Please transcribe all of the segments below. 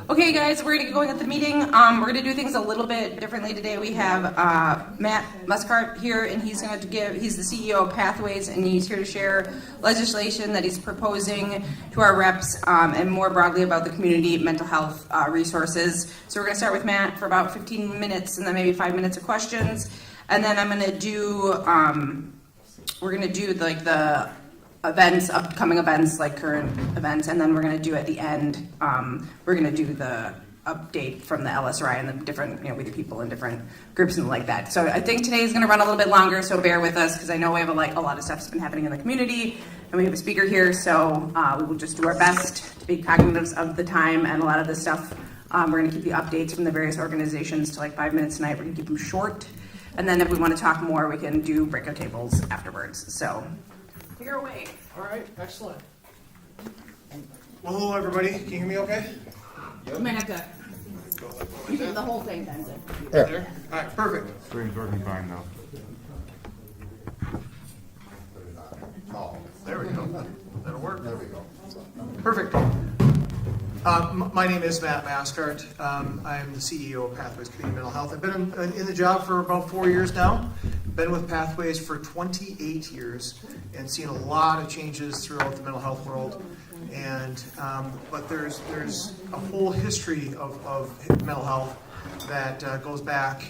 Okay, guys, we're going to get going at the meeting. We're going to do things a little bit differently today. We have Matt Muscart here, and he's the CEO of Pathways, and he's here to share legislation that he's proposing to our reps and more broadly about the community mental health resources. So we're going to start with Matt for about 15 minutes and then maybe 5 minutes of questions. And then I'm going to do, we're going to do like the events, upcoming events, like current events, and then we're going to do at the end, we're going to do the update from the LSRI and the different, with the people in different groups and like that. So I think today is going to run a little bit longer, so bear with us because I know we have a lot of stuff's been happening in the community, and we have a speaker here, so we will just do our best to be cognizant of the time and a lot of the stuff. We're going to keep the updates from the various organizations to like 5 minutes tonight. We're going to keep them short, and then if we want to talk more, we can do breakout tables afterwards. So. Take her away. All right, excellent. Well, hello, everybody. Can you hear me okay? You might have to do the whole thing then. There? All right, perfect. Screen's working fine now. There we go. That'll work. There we go. Perfect. My name is Matt Mascart. I'm the CEO of Pathways Community Mental Health. I've been in the job for about 4 years now. Been with Pathways for 28 years and seen a lot of changes throughout the mental health world. And but there's a whole history of mental health that goes back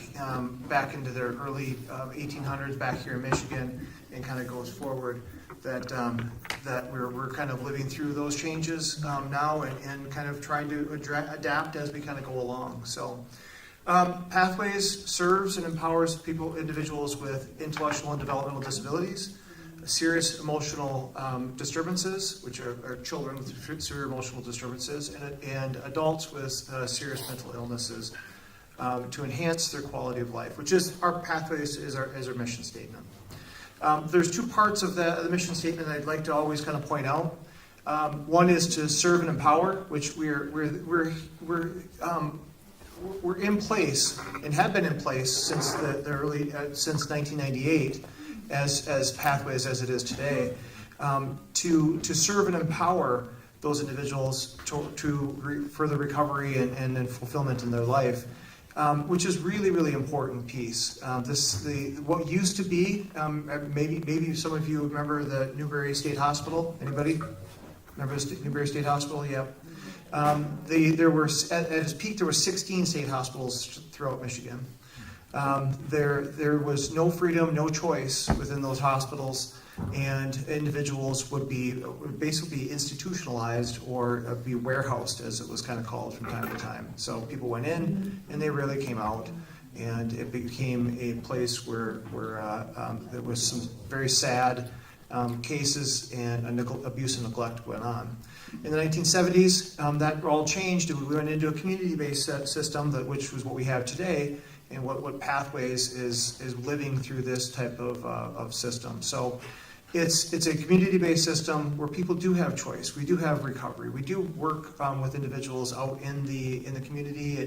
into the early 1800s back here in Michigan and kind of goes forward. That we're kind of living through those changes now and kind of trying to adapt as we kind of go along. So Pathways serves and empowers individuals with intellectual and developmental disabilities, serious emotional disturbances, which are children with severe emotional disturbances, and adults with serious mental illnesses to enhance their quality of life, which is our Pathways is our mission statement. There's two parts of the mission statement that I'd like to always kind of point out. One is to serve and empower, which we're in place and have been in place since the early since 1998, as Pathways as it is today, to serve and empower those individuals to further recovery and fulfillment in their life. Which is really important piece. What used to be maybe some of you remember the Newberry State Hospital. Anybody remember Newberry State Hospital? Yeah. There were at its peak there were 16 state hospitals throughout Michigan. There was no freedom, no choice within those hospitals, and individuals would basically be institutionalized or be warehoused, as it was kind of called from time to time. So people went in and they rarely came out, and it became a place where there was some very sad cases and abuse and neglect went on. In the 1970s, that all changed, and we went into a community-based system, which was what we have today, and what Pathways is living through this type of system. So it's a community-based system where people do have choice. We do have recovery. We do work with individuals out in the community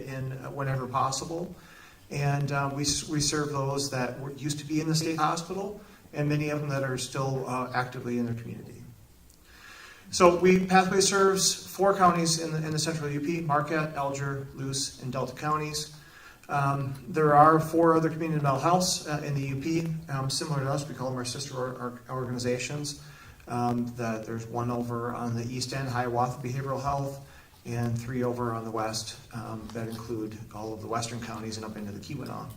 whenever possible, and we serve those that used to be in the state hospital, and many of them that are still actively in their community. So Pathways serves 4 counties in the central UP: Marquette, Alger, Luce, and Delta counties. There are 4 other community mental healths in the UP, similar to us. We call them our sister organizations. There's one over on the east end, Hiawatha Behavioral Health, and 3 over on the west that include all of the western counties and up into the Keweenaw.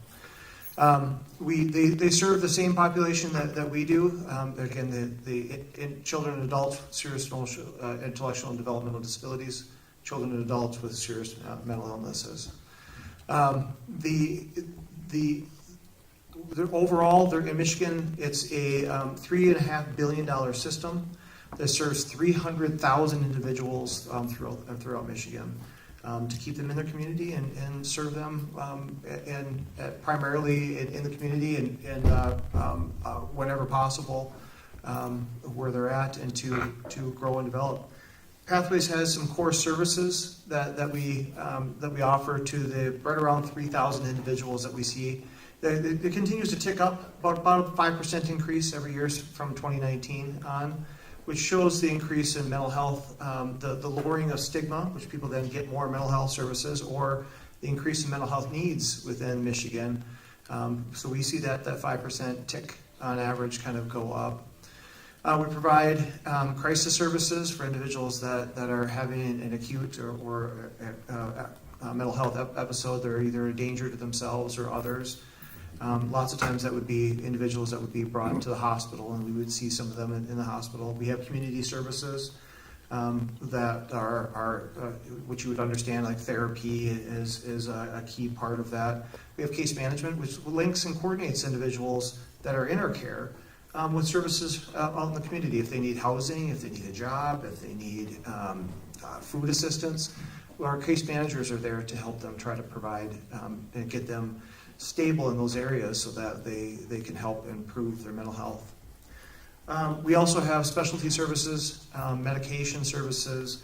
They serve the same population that we do. Again, the children and adults with serious intellectual and developmental disabilities, children and adults with serious mental illnesses. Overall, they're in Michigan. It's a $3.5 billion system that serves 300,000 individuals throughout Michigan to keep them in their community and serve them primarily in the community and whenever possible where they're at, and to grow and develop. Pathways has some core services that we offer to the right around 3,000 individuals that we see. It continues to tick up, about a 5% increase every year from 2019 on. which shows the increase in mental health, the lowering of stigma, which people then get more mental health services, or the increase in mental health needs within Michigan. So we see that 5% tick on average kind of go up. We provide crisis services for individuals that are having an acute or mental health episode. They're either a danger to themselves or others. Lots of times that would be individuals that would be brought to the hospital, and we would see some of them in the hospital. We have community services that are which you would understand, like therapy is a key part of that. We have case management, which links and coordinates individuals that are in our care with services out in the community. If they need housing, if they need a job, if they need food assistance, our case managers are there to help them try to provide and get them stable in those areas so that they can help improve their mental health. We also have specialty services, medication services,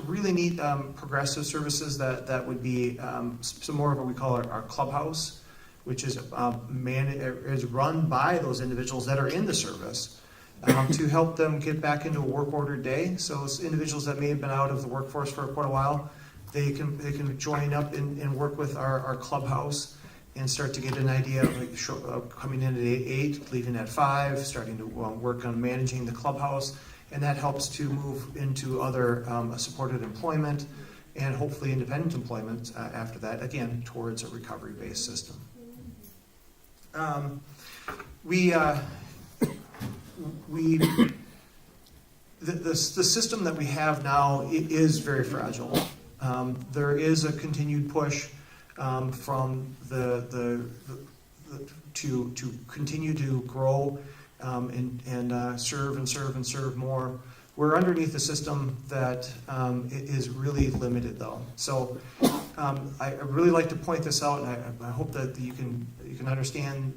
really neat progressive services that would be some more of what we call our clubhouse, which is run by those individuals that are in the service to help them get back into a work order day. So it's individuals that may have been out of the workforce for quite a while, they can join up and work with our clubhouse and start to get an idea of coming in at 8, leaving at 5, starting to work on managing the clubhouse, and that helps to move into other supported employment and hopefully independent employment after that, again, towards a recovery-based system. The system that we have now is very fragile. There is a continued push from to continue to grow and serve more. We're underneath a system that is really limited, though. So I really like to point this out, and I hope that you can understand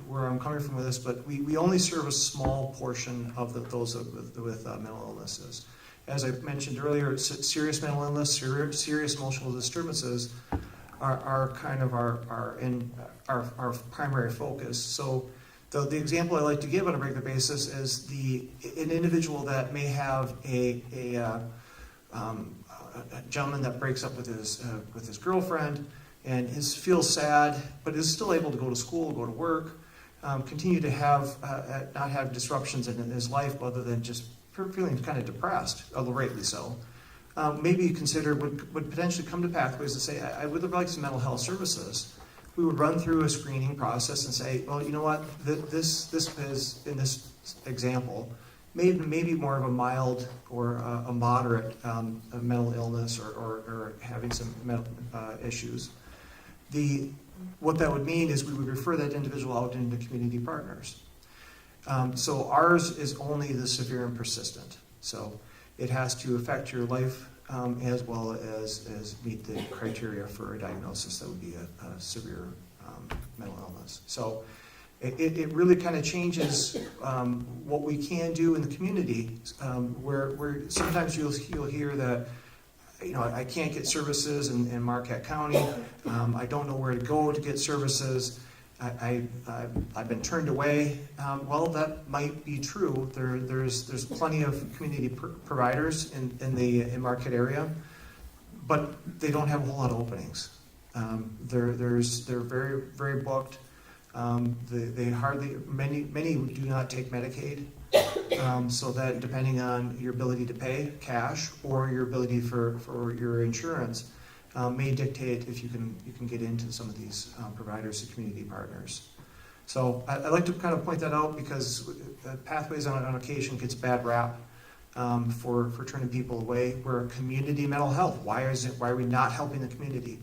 where I'm coming from with this. But we only serve a small portion of those with mental illnesses. As I mentioned earlier, serious mental illness, serious emotional disturbances are kind of our primary focus. So the example I like to give on a regular basis is an individual that may have a gentleman that breaks up with his girlfriend and feels sad, but is still able to go to school, go to work, continue to not have disruptions in his life other than just feeling kind of depressed, although rightly so. Maybe you consider would potentially come to Pathways and say, I would like some mental health services. We would run through a screening process and say, well, you know what, this is, in this example, maybe more of a mild or a moderate mental illness or having some mental issues. What that would mean is we would refer that individual out into community partners. So ours is only the severe and persistent. So it has to affect your life as well as meet the criteria for a diagnosis that would be a severe mental illness. So it really kind of changes what we can do in the community, where sometimes you'll hear that, I can't get services in Marquette County. I don't know where to go to get services. I've been turned away. Well, that might be true. There's plenty of community providers in the Marquette area, but they don't have a whole lot of openings. They're very very booked. Many do not take Medicaid, so that depending on your ability to pay cash or your ability for your insurance, may dictate if you can get into some of these providers and community partners. So I like to kind of point that out because Pathways on occasion gets bad rap for turning people away. We're community mental health. Why are we not helping the community?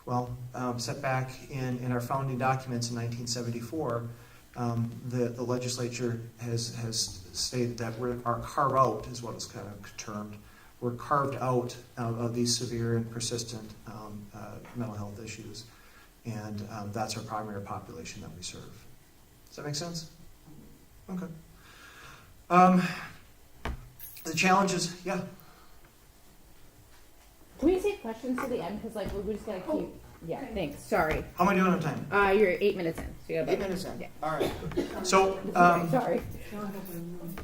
Well, set back in our founding documents in 1974, the legislature has stated that our carve out is what it's kind of termed. We're carved out of these severe and persistent mental health issues, and that's our primary population that we serve. Does that make sense? Okay. The challenges, yeah. Can we save questions to the end? Because like we're just gonna keep. Yeah, thanks. Sorry. How am I doing on time? You're 8 minutes in. So you got 8 minutes in. Yeah. All right. So, Sorry.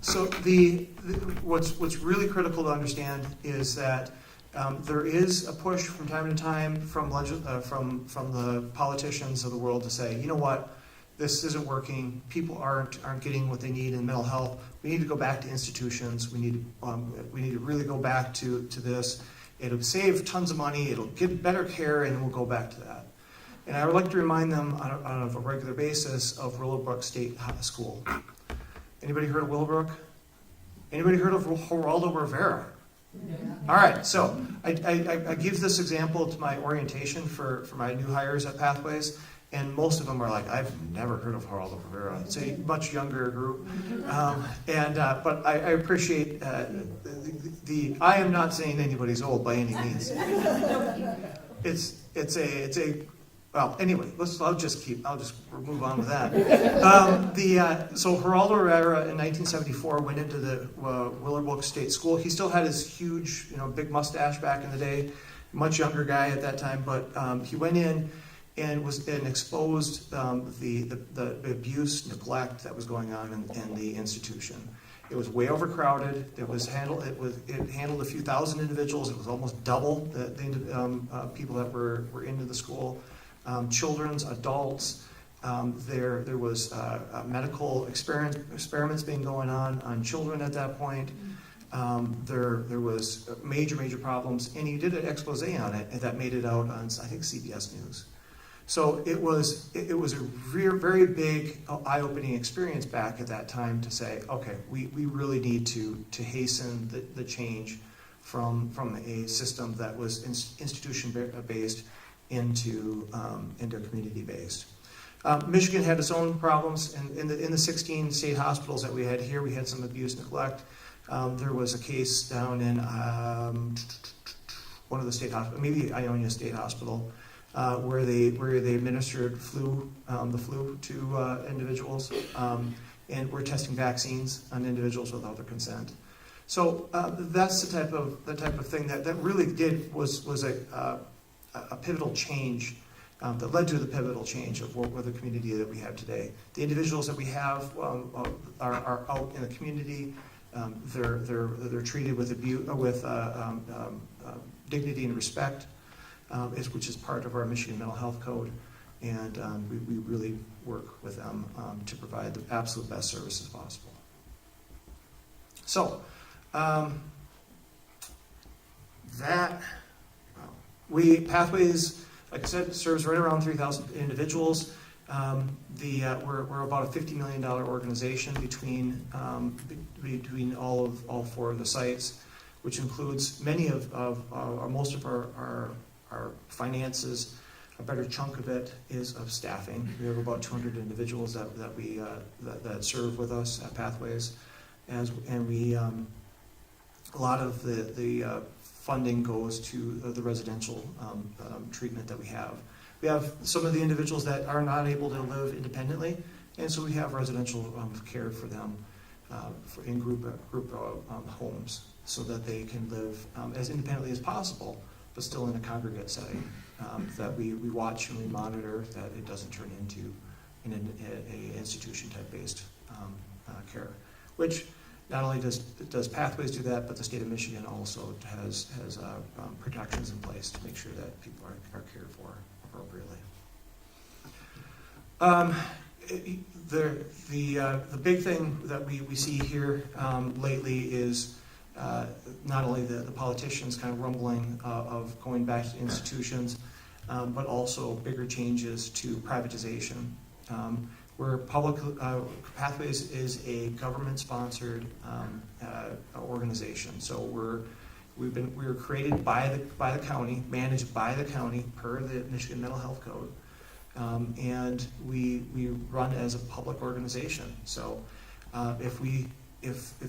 so what's really critical to understand is that there is a push from time to time from the politicians of the world to say, you know what, this isn't working. People aren't getting what they need in mental health. We need to go back to institutions. We need to really go back to this. It'll save tons of money. It'll get better care, and we'll go back to that. And I would like to remind them on a regular basis of Willowbrook State School. Anybody heard of Willowbrook? Anybody heard of Geraldo Rivera? Yeah. All right, so I give this example to my orientation for my new hires at Pathways, and most of them are like, I've never heard of Geraldo Rivera. It's a much younger group, but I appreciate I am not saying anybody's old by any means. It's a well, anyway, I'll just move on with that. So Geraldo Rivera in 1974 went into the Willowbrook State School. He still had his huge, big mustache back in the day, much younger guy at that time, but he went in and exposed the abuse, neglect that was going on in the institution. It was way overcrowded. It handled a few thousand individuals. It was almost double the people that were into the school. Children's, adults. There was medical experiments being going on children at that point. There was major problems, and he did an expose on it, and that made it out on, I think, CBS News. So it was a very big eye-opening experience back at that time to say, okay, we really need to hasten the change from a system that was institution-based into community-based. Michigan had its own problems. In the 16 state hospitals that we had here, we had some abuse, neglect. There was a case down in one of the state hospitals, maybe Ionia State Hospital, where they administered the flu to individuals, and were testing vaccines on individuals without their consent. So that's the type of thing that really was a pivotal change that led to the pivotal change of the community that we have today. The individuals that we have are out in the community. They're treated with dignity and respect, which is part of our Michigan Mental Health Code, and we really work with them to provide the absolute best services possible. So Pathways, like I said, serves right around 3,000 individuals. We're about a $50 million organization between all four of the sites, which includes many most of our finances. A better chunk of it is of staffing. We have about 200 individuals that serve with us at Pathways, and a lot of the funding goes to the residential treatment that we have. We have some of the individuals that are not able to live independently, and so we have residential care for them in group homes, so that they can live as independently as possible, but still in a congregate setting that we watch and we monitor, that it doesn't turn into an institution type based care, which not only does Pathways do that, but the state of Michigan also has protections in place to make sure that people are cared for appropriately. The big thing that we see here lately is not only the politicians kind of rumbling of going back to institutions, but also bigger changes to privatization. Where Pathways is a government-sponsored organization, so we were created by the county, managed by the county per the Michigan Mental Health Code, and we run as a public organization. So if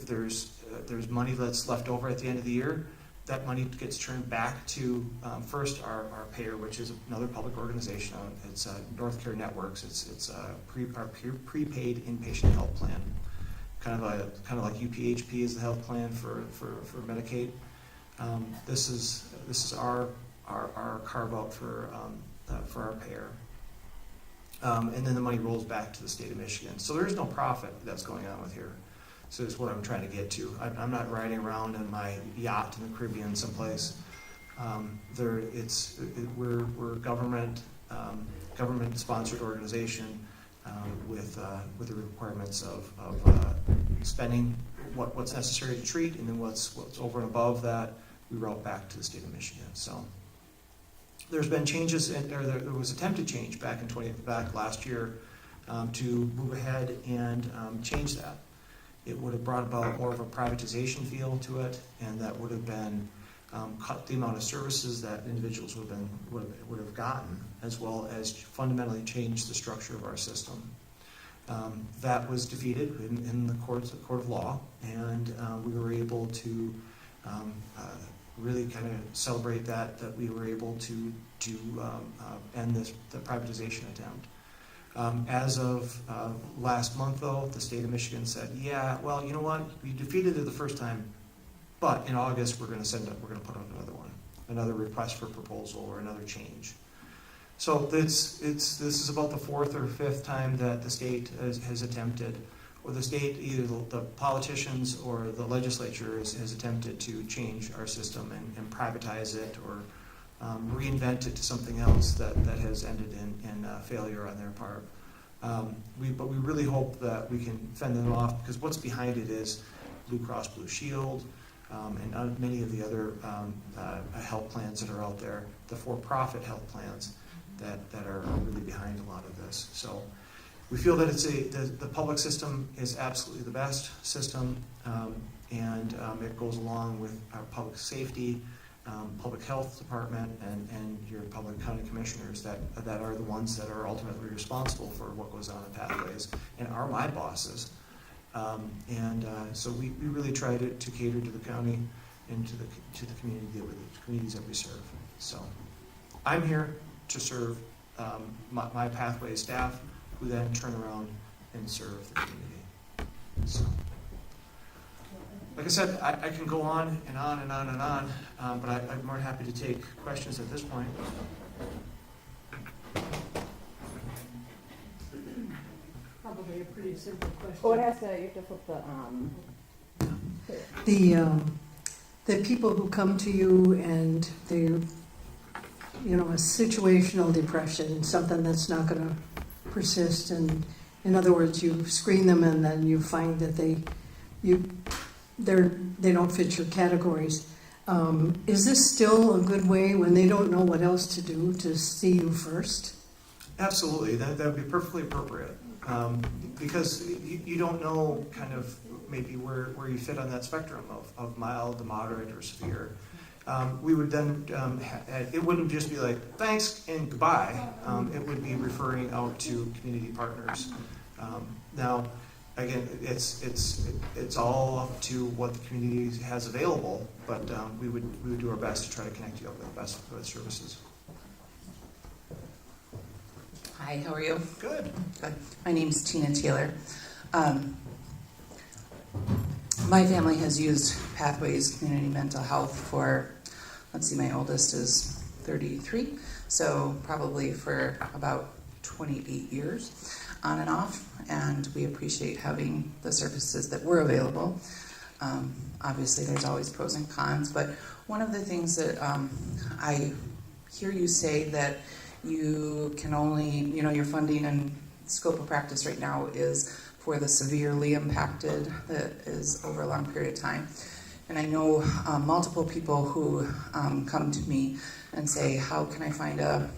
there's money that's left over at the end of the year, that money gets turned back to first our payer, which is another public organization. It's North Care Networks. It's our prepaid inpatient health plan, kind of like UPHP is the health plan for Medicaid. This is our carve out for our payer. And then the money rolls back to the state of Michigan. So there's no profit that's going on with here. So that's what I'm trying to get to. I'm not riding around in my yacht in the Caribbean someplace. We're government sponsored organization with the requirements of spending what's necessary to treat, and then what's over and above that we route back to the state of Michigan. So there's been changes, there was attempted change back last year to move ahead and change that. It would have brought about more of a privatization feel to it, and that would have been cut the amount of services that individuals would have gotten, as well as fundamentally change the structure of our system. That was defeated in the court of law, and we were able to really kind of celebrate that we were able to end the privatization attempt. As of last month, though, the state of Michigan said, yeah, well, you know what, we defeated it the first time, but in August we're going to put out another one, another request for proposal or another change. So this is about the fourth or fifth time that the state has attempted, or the state, either the politicians or the legislature has attempted to change our system and privatize it or reinvent it to something else that has ended in failure on their part. But we really hope that we can fend them off, because what's behind it is Blue Cross Blue Shield and many of the other health plans that are out there, the for-profit health plans that are really behind a lot of this. So we feel that the public system is absolutely the best system, and it goes along with our public safety, public health department, and your public county commissioners that are the ones that are ultimately responsible for what goes on in Pathways and are my bosses. So we really try to cater to the county and to the communities that we serve. So I'm here to serve my Pathways staff, who then turn around and serve the community. So, like I said, I can go on and on and on and on, but I'm more happy to take questions at this point. Probably a pretty simple question. Oh, you have to flip The people who come to you and they're, a situational depression, something that's not going to persist, and in other words, you screen them and then you find that they don't fit your categories. Is this still a good way, when they don't know what else to do, to see you first? Absolutely, that would be perfectly appropriate, because you don't know kind of maybe where you fit on that spectrum of mild to moderate or severe. We would then, it wouldn't just be like, thanks and goodbye. It would be referring out to community partners. Now, again, it's all up to what the community has available, but we would do our best to try to connect you up with the best services. Hi, how are you? Good. Good. My name's Tina Taylor. My family has used Pathways Community Mental Health for, my oldest is 33, so probably for about 28 years on and off, and we appreciate having the services that were available. Obviously, there's always pros and cons, but one of the things that I hear you say that you can only, your funding and scope of practice right now is for the severely impacted, that is over a long period of time. And I know multiple people who come to me and say, how can I find a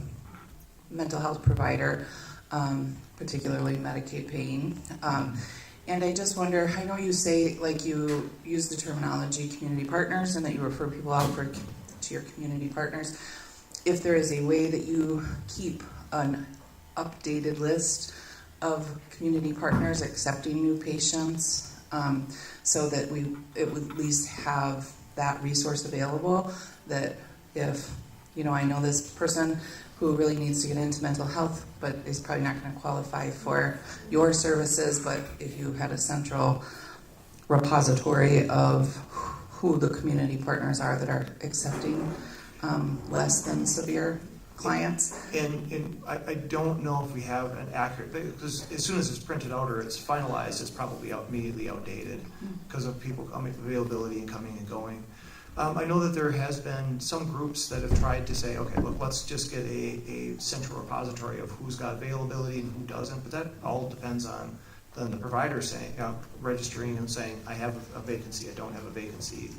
mental health provider, particularly Medicaid paying? And I just wonder, I know you say, you use the terminology community partners and that you refer people out to your community partners. If there is a way that you keep an updated list of community partners accepting new patients, so that it would at least have that resource available, that if, I know this person who really needs to get into mental health but is probably not going to qualify for your services, but if you had a central repository of who the community partners are that are accepting less than severe clients. And I don't know if we have an accurate, because as soon as it's printed out or it's finalized, it's probably immediately outdated because of people availability and coming and going. I know that there has been some groups that have tried to say, okay, look, let's just get a central repository of who's got availability and who doesn't, but that all depends on then the provider saying, registering and saying, I have a vacancy, I don't have a vacancy,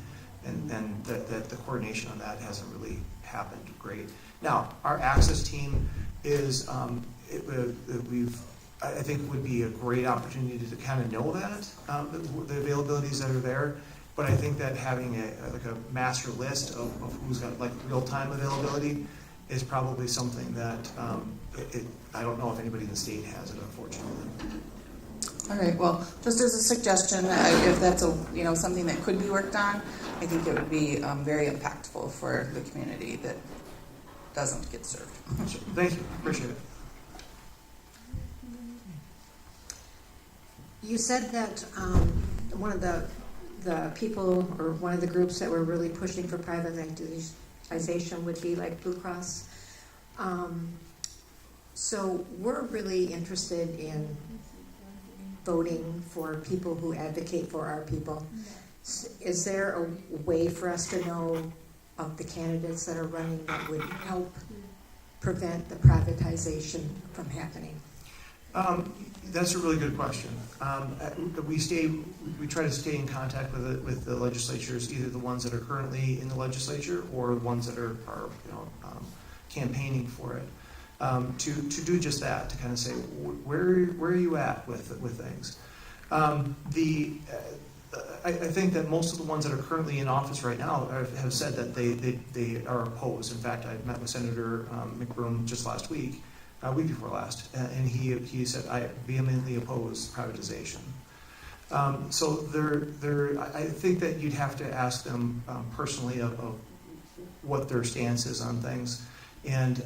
and that the coordination on that hasn't really happened great. Now, our access team is, I think would be a great opportunity to kind of know that, the availabilities that are there. But I think that having a master list of who's got like real-time availability is probably something that I don't know if anybody in the state has it, unfortunately. All right. Well, just as a suggestion, if that's something that could be worked on, I think it would be very impactful for the community that doesn't get served. Thank you. Appreciate it. You said that one of the people or one of the groups that were really pushing for privatization would be like Blue Cross. So we're really interested in voting for people who advocate for our people. Is there a way for us to know of the candidates that are running that would help prevent the privatization from happening? That's a really good question. We try to stay in contact with the legislatures, either the ones that are currently in the legislature or the ones that are campaigning for it, to do just that, to kind of say where are you at with things. I think that most of the ones that are currently in office right now have said that they are opposed. In fact, I met with Senator McBroom just last week. Week before last, and he said, I vehemently oppose privatization. So I think that you'd have to ask them personally of what their stance is on things, and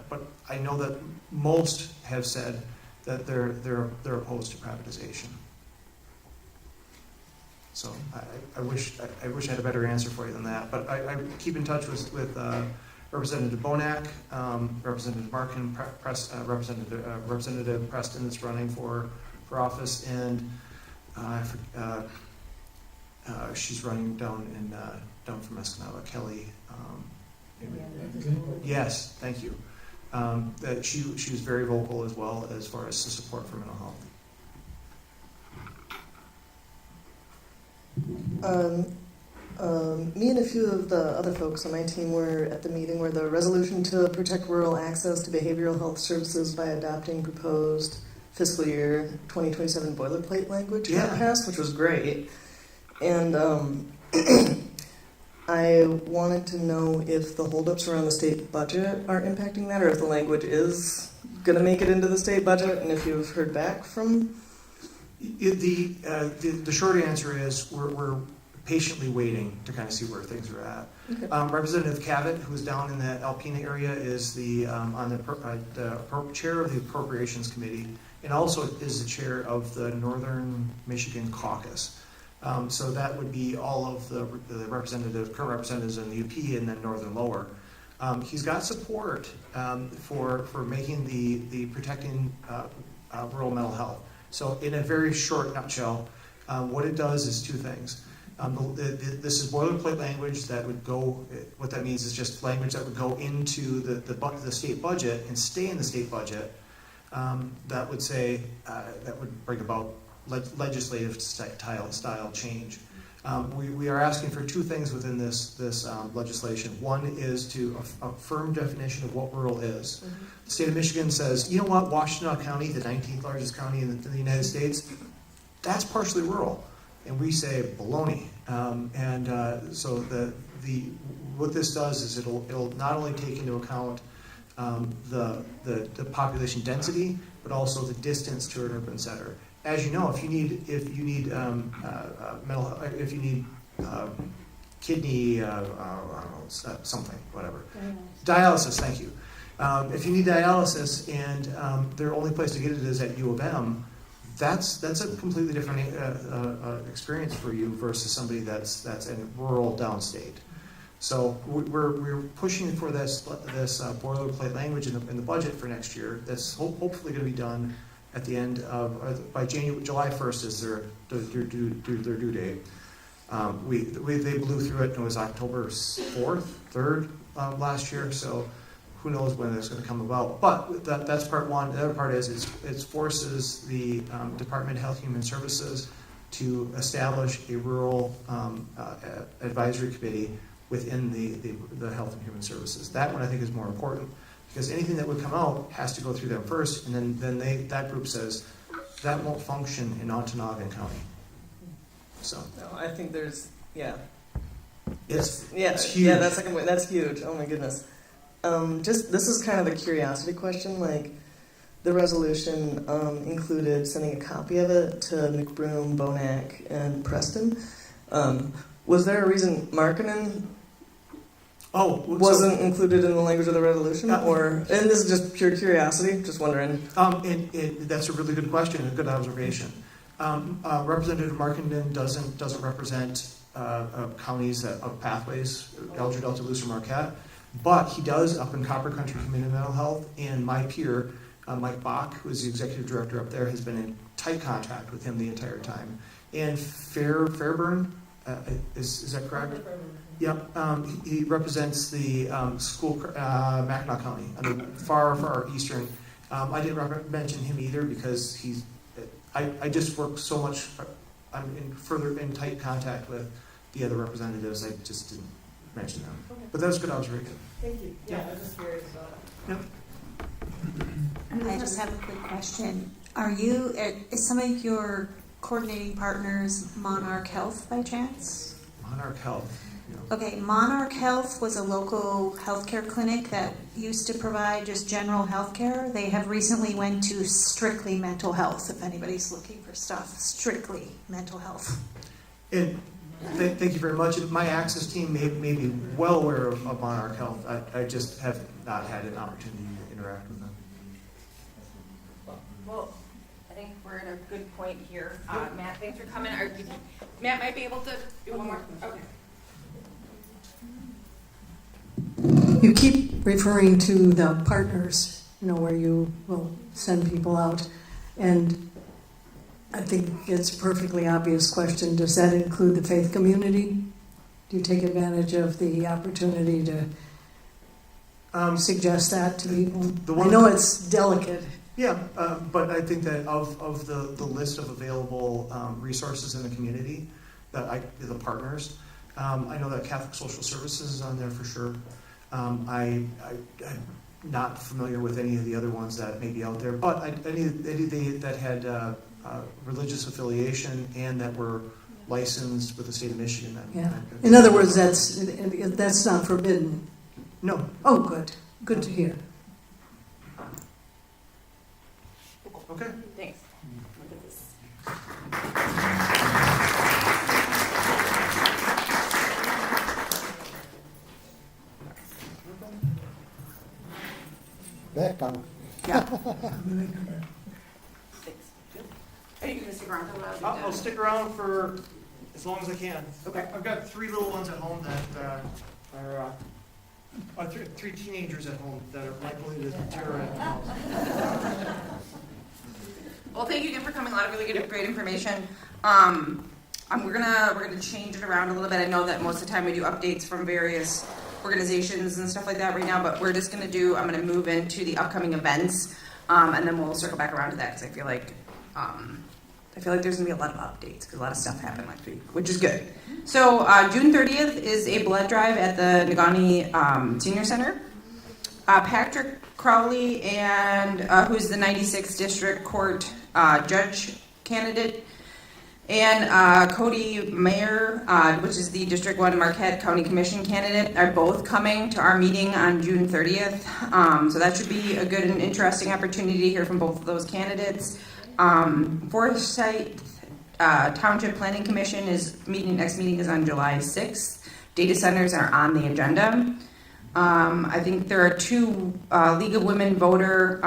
but I know that most have said that they're opposed to privatization. So I wish I had a better answer for you than that, but I keep in touch with Representative Bonac, Representative Markin, Representative Preston is running for office, and she's running down from Escanaba, Kelly. Yes, thank you. That she was very vocal as well as far as the support for mental health. Me and a few of the other folks on my team were at the meeting where the resolution to protect rural access to behavioral health services by adopting proposed fiscal year 2027 boilerplate language got passed, which was great. And I wanted to know if the holdups around the state budget are impacting that, or if the language is going to make it into the state budget, and if you've heard back from... The short answer is we're patiently waiting to kind of see where things are at. Okay. Representative Cavett, who's down in the Alpena area, is the chair of the Appropriations Committee, and also is the chair of the Northern Michigan Caucus. So that would be all of the current representatives in the UP and then Northern Lower. He's got support for making the protecting rural mental health. So in a very short nutshell, what it does is two things. This is boilerplate language that would go, what that means is just language that would go into the state budget and stay in the state budget. That would say, that would bring about legislative style change. We are asking for two things within this legislation. One is to a firm definition of what rural is. Mm-hmm. The state of Michigan says, you know what, Washtenaw County, the 19th largest county in the United States, that's partially rural. And we say baloney. So what this does is it'll not only take into account the population density, but also the distance to an urban center. As you know, if you need kidney something, whatever, dialysis. Thank you. If you need dialysis and the only place to get it is at U of M, that's a completely different experience for you versus somebody that's in rural downstate. So we're pushing for this boilerplate language in the budget for next year. That's hopefully going to be done at the end of by July 1st is their due date. They blew through it, and it was October 4th, 3rd last year. So who knows when it's going to come about? But that's part one. The other part is it forces the Department of Health and Human Services to establish a rural advisory committee within the Health and Human Services. That one I think is more important, because anything that would come out has to go through them first, and then that group says that won't function in Ontonagon County. So No, I think there's, it's huge. Yeah, that's huge. Oh my goodness. This is kind of a curiosity question. Like, the resolution included sending a copy of it to McBroom, Bonac, and Preston. Was there a reason Markkinen wasn't included in the language of the resolution, and this is just pure curiosity, just wondering. That's a really good question, a good observation. Representative Markkinen doesn't represent counties of pathways, Elgin, Delta, Lewis, or Marquette, but he does up in Copper Country Community Mental Health, and my peer, Mike Bach, who is the executive director up there, has been in tight contact with him the entire time. And Fairburn, is that correct? Yep. He represents the school, Mackinac County, on the far eastern. I didn't mention him either because he's. I just work so much. I'm in tight contact with the other representatives. I just didn't mention them. Okay. But that was a good observation. Thank you. Yeah, I was just curious about it. Yep. I just have a quick question. Is some of your coordinating partners Monarch Health by chance? Monarch Health. Yeah. Okay, Monarch Health was a local healthcare clinic that used to provide just general healthcare. They have recently went to strictly mental health, if anybody's looking for stuff, strictly mental health. And thank you very much. My access team may be well aware of Monarch Health. I just have not had an opportunity to interact with them. Well, I think we're at a good point here. Matt, thanks for coming. Matt might be able to do one more. Okay. You keep referring to the partners, where you will send people out. And I think it's a perfectly obvious question. Does that include the faith community? Do you take advantage of the opportunity to suggest that to people? I know it's delicate. Yeah, but I think that of the list of available resources in the community, the partners, I know that Catholic Social Services is on there for sure. I'm not familiar with any of the other ones that may be out there, but any that had religious affiliation and that were licensed with the state of Michigan. Yeah. In other words, that's not forbidden. No. Oh, good. Good to hear. Okay. Thanks. Back on. Thanks. Are you going to stick around for a while? I'll stick around for as long as I can. Okay. I've got 3 little ones at home that are 3 teenagers at home that are likely to terrorize the house. Well, thank you again for coming. A lot of really great information. We're gonna change it around a little bit. I know that most of the time we do updates from various organizations and stuff like that right now, but we're just gonna I'm gonna move into the upcoming events, and then we'll circle back around to that because I feel like there's gonna be a lot of updates because a lot of stuff happened last week, which is good. So June 30th is a blood drive at the Negaunee Senior Center. Patrick Crowley and who's the 96th District Court judge candidate, and Cody Mayer, which is the District 1 Marquette County Commission candidate, are both coming to our meeting on June 30th. So that should be a good and interesting opportunity to hear from both of those candidates. Forsyth Township Planning Commission next meeting is on July 6th. Data centers are on the agenda. I think there are 2 League of Women voter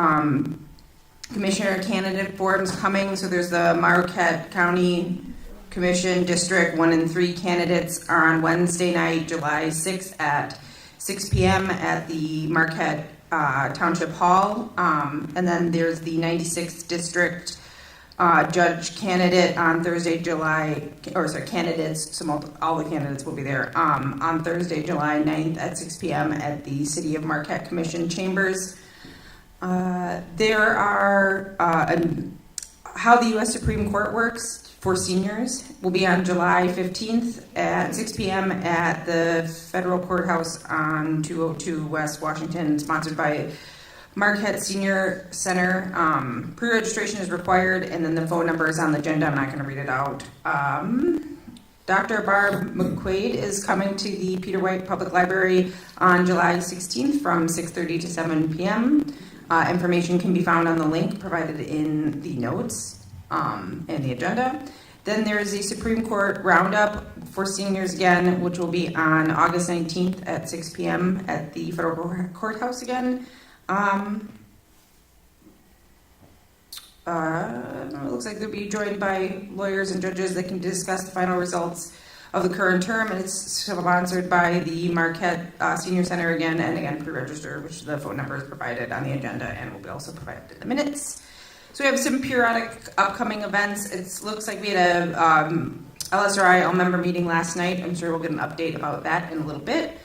commissioner candidate forums coming. So there's the Marquette County Commission District 1 and 3 candidates are on Wednesday night, July 6th at 6 p.m. at the Marquette Township Hall. And then there's the 96th District judge candidate on Thursday, candidates, so all the candidates will be there, on Thursday, July 9th at 6 p.m. at the City of Marquette Commission Chambers. There are, how the U.S. Supreme Court works for seniors will be on July 15th at 6 p.m. at the Federal Courthouse on 202 West Washington, sponsored by Marquette Senior Center. Pre-registration is required, and then the phone number is on the agenda. I'm not going to read it out. Dr. Barb McQuaid is coming to the Peter White Public Library on July 16th from 6:30 to 7 p.m. Information can be found on the link provided in the notes and the agenda. Then there is a Supreme Court roundup for seniors again, which will be on August 19th at 6 p.m. at the Federal Courthouse again. It looks like they'll be joined by lawyers and judges that can discuss the final results of the current term, and it's sponsored by the Marquette Senior Center again, and again pre-register, which the phone number is provided on the agenda and will be also provided in the minutes. So we have some periodic upcoming events. It looks like we had a LSRI all-member meeting last night. I'm sure we'll get an update about that in a little bit.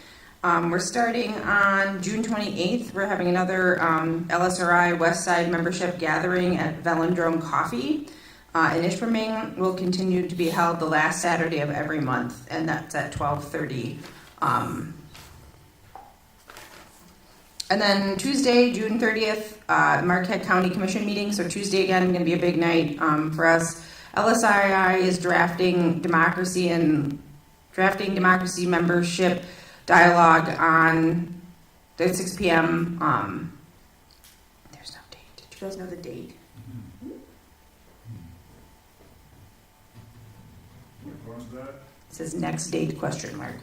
We're starting on June 28th. We're having another LSRI West Side membership gathering at Velindrome Coffee in Ishpeming. Will continue to be held the last Saturday of every month, and that's at 12:30. And then Tuesday, June 30th, Marquette County Commission meeting. So Tuesday again, going to be a big night for us. LSRI is drafting democracy membership dialogue on at 6 p.m. There's no date. Did you guys know the date? It says next date, question mark.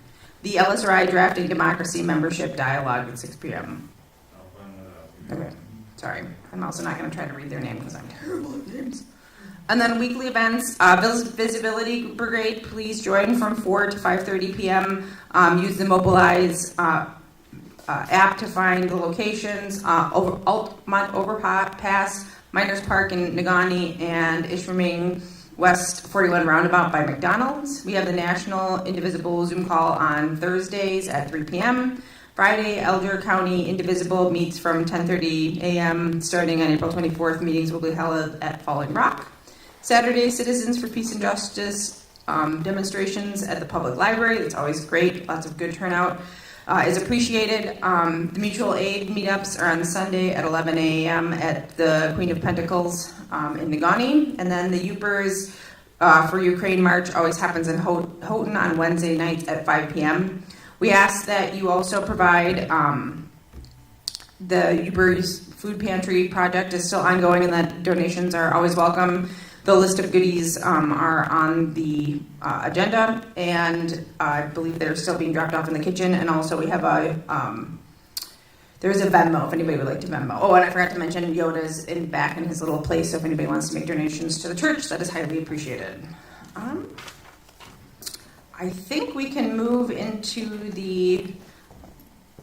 The LSRI drafting democracy membership dialogue at 6 p.m. Okay, sorry. I'm also not going to try to read their name because I'm terrible at names. And then weekly events, Visibility Brigade, please join from 4 to 5:30 p.m. Use the Mobilize app to find the locations, Altamont Overpass, Miners Park in Negaunee, and Ishpeming West 41 Roundabout by McDonald's. We have the National Indivisible Zoom call on Thursdays at 3 p.m. Friday, Elder County Indivisible meets from 10:30 a.m. Starting on April 24th, meetings will be held at Falling Rock. Saturday, Citizens for Peace and Justice demonstrations at the public library. That's always great. Lots of good turnout is appreciated. The mutual aid meetups are on Sunday at 11 a.m. at the Queen of Pentacles in Negaunee. And then the Yoopers for Ukraine March always happens in Houghton on Wednesday nights at 5 p.m. We ask that you also provide the Yoopers Food Pantry project is still ongoing, and that donations are always welcome. The list of goodies are on the agenda, and I believe they're still being dropped off in the kitchen. And also we have there's a Venmo if anybody would like to Venmo. Oh, and I forgot to mention Yoda's back in his little place, so if anybody wants to make donations to the church, that is highly appreciated. I think we can move into the...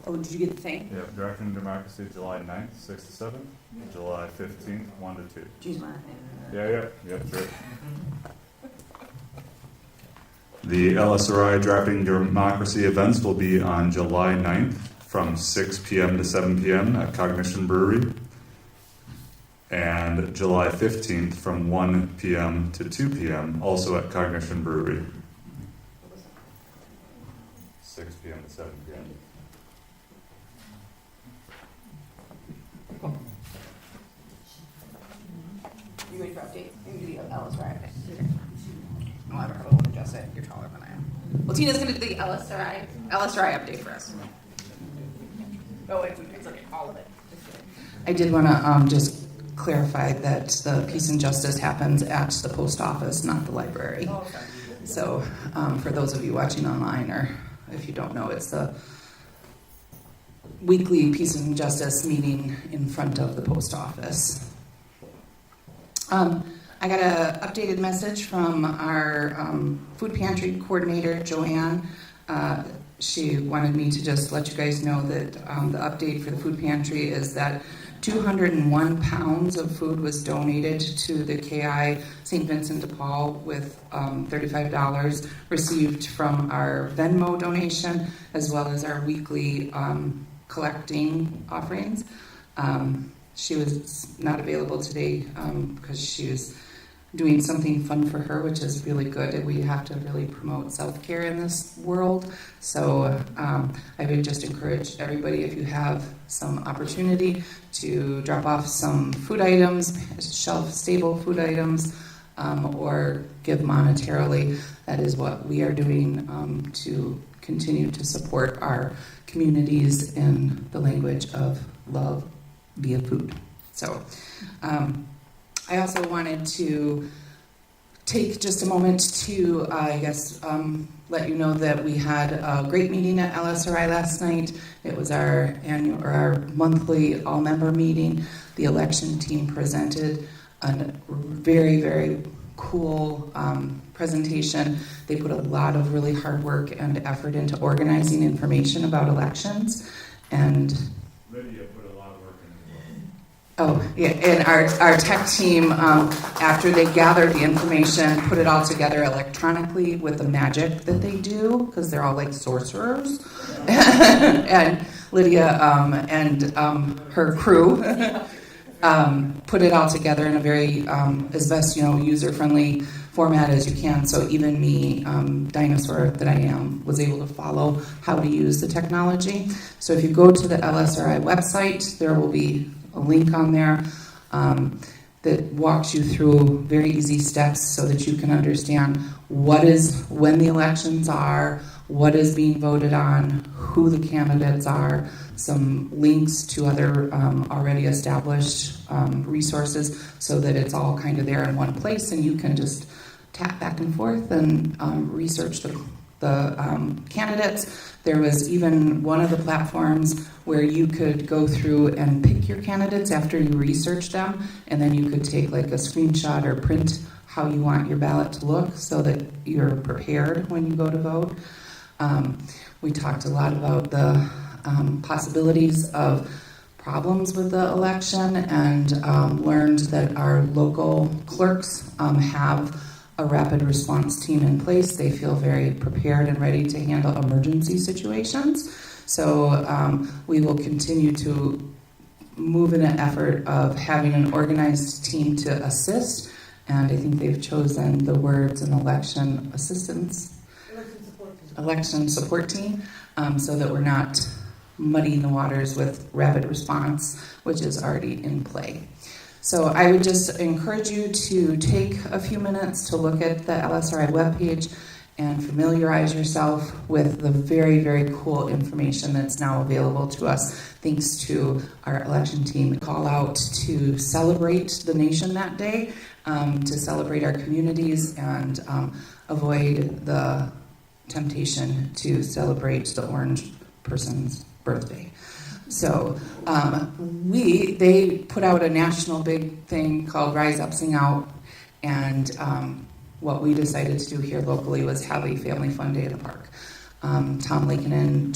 Oh, did you get the thing? Yeah, Directing Democracy, July 9th, 6 to 7. July 15th, 1 to 2. Jeez, my... Yeah, sure. The LSRI Drafting Democracy events will be on July 9th from 6 p.m. to 7 p.m. at Cognition Brewery. And July 15th from 1 p.m. to 2 p.m. also at Cognition Brewery. 6 p.m. to 7 p.m. You ready for update? You can do the LSRI. I'll have her hold adjust it. You're taller than I am. Well, Tina's going to do the LSRI update for us. Oh, wait, it's like all of it. I did want to just clarify that the Peace and Justice happens at the post office, not the library. Oh, okay. So for those of you watching online, or if you don't know, it's the weekly Peace and Justice meeting in front of the post office. I got an updated message from our food pantry coordinator, Joanne. She wanted me to just let you guys know that the update for the food pantry is that 201 pounds of food was donated to the KI St. Vincent de Paul with $35 received from our Venmo donation as well as our weekly collecting offerings. She was not available today because she was doing something fun for her, which is really good. We have to really promote self-care in this world. So I would just encourage everybody, if you have some opportunity, to drop off some food items, shelf-stable food items, or give monetarily. That is what we are doing to continue to support our communities in the language of love via food. So I also wanted to take just a moment to, let you know that we had a great meeting at LSRI last night. It was our annual or our monthly all-member meeting. The election team presented a very, very cool presentation. They put a lot of really hard work and effort into organizing information about elections, and Lydia put a lot of work into it. oh, yeah, and our tech team, after they gathered the information, put it all together electronically with the magic that they do, because they're all like sorcerers. And Lydia and her crew put it all together in a very, as best, user-friendly format as you can. So even me, dinosaur that I am, was able to follow how to use the technology. So if you go to the LSRI website, there will be a link on there that walks you through very easy steps so that you can understand when the elections are, what is being voted on, who the candidates are, some links to other already established resources so that it's all kind of there in one place and you can just tap back and forth and research the candidates. There was even one of the platforms where you could go through and pick your candidates after you research them, and then you could take like a screenshot or print how you want your ballot to look so that you're prepared when you go to vote. We talked a lot about the possibilities of problems with the election and learned that our local clerks have a rapid response team in place. They feel very prepared and ready to handle emergency situations. So we will continue to move in an effort of having an organized team to assist. And I think they've chosen the words an election support team, so that we're not muddying the waters with rapid response, which is already in play. So I would just encourage you to take a few minutes to look at the LSRI webpage and familiarize yourself with the very, very cool information that's now available to us thanks to our election team. Call out to celebrate the nation that day, to celebrate our communities and avoid the temptation to celebrate the orange person's birthday. So they put out a national big thing called Rise Up, Sing Out, and what we decided to do here locally was have a family fun day in the park. Tom Lakenin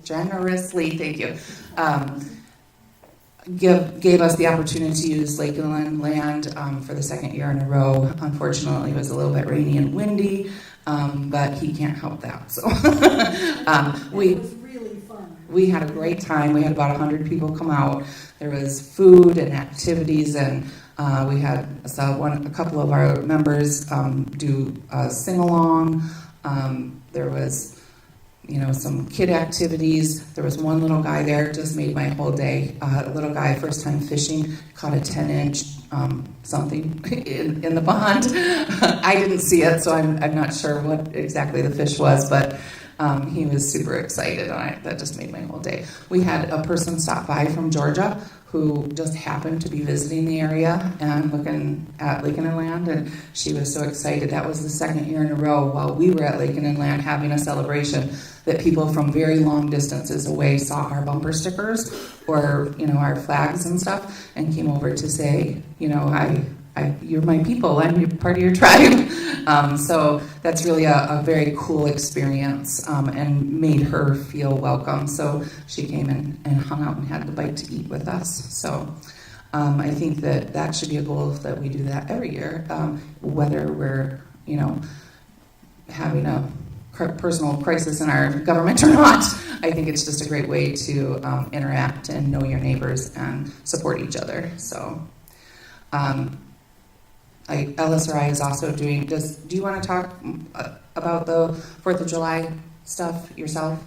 generously, thank you, gave us the opportunity to use Lakeland land for the second year in a row. Unfortunately, it was a little bit rainy and windy, but he can't help that. So it was really fun. We had a great time. We had about 100 people come out. There was food and activities, and we had a couple of our members do a sing-along. There was some kid activities. There was one little guy there, just made my whole day. A little guy, first time fishing, caught a 10-inch something in the pond. I didn't see it, so I'm not sure what exactly the fish was, but He was super excited, and that just made my whole day. We had a person stop by from Georgia who just happened to be visiting the area and looking at Lake and Land, and she was so excited. That was the second year in a row while we were at Lake and Land having a celebration that people from very long distances away saw our bumper stickers or, our flags and stuff and came over to say, you're my people, I'm part of your tribe. So that's really a very cool experience and made her feel welcome. So she came and hung out and had the bite to eat with us. So I think that should be a goal that we do that every year, whether we're, having a personal crisis in our government or not. I think it's just a great way to interact and know your neighbors and support each other. So LSRI is also doing, do you want to talk about the 4th of July stuff yourself?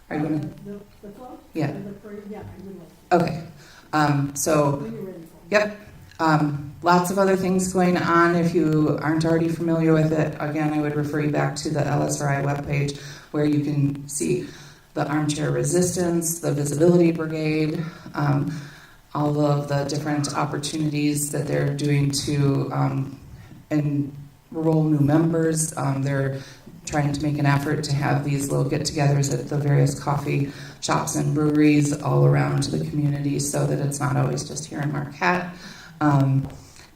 Are you going to? The float? Yeah. The parade? Yeah, I would like Okay. So, when you're ready for it. yep. Lots of other things going on. If you aren't already familiar with it, again, I would refer you back to the LSRI webpage where you can see the armchair resistance, the visibility brigade, all of the different opportunities that they're doing to enroll new members. They're trying to make an effort to have these little get-togethers at the various coffee shops and breweries all around the community so that it's not always just here in Marquette.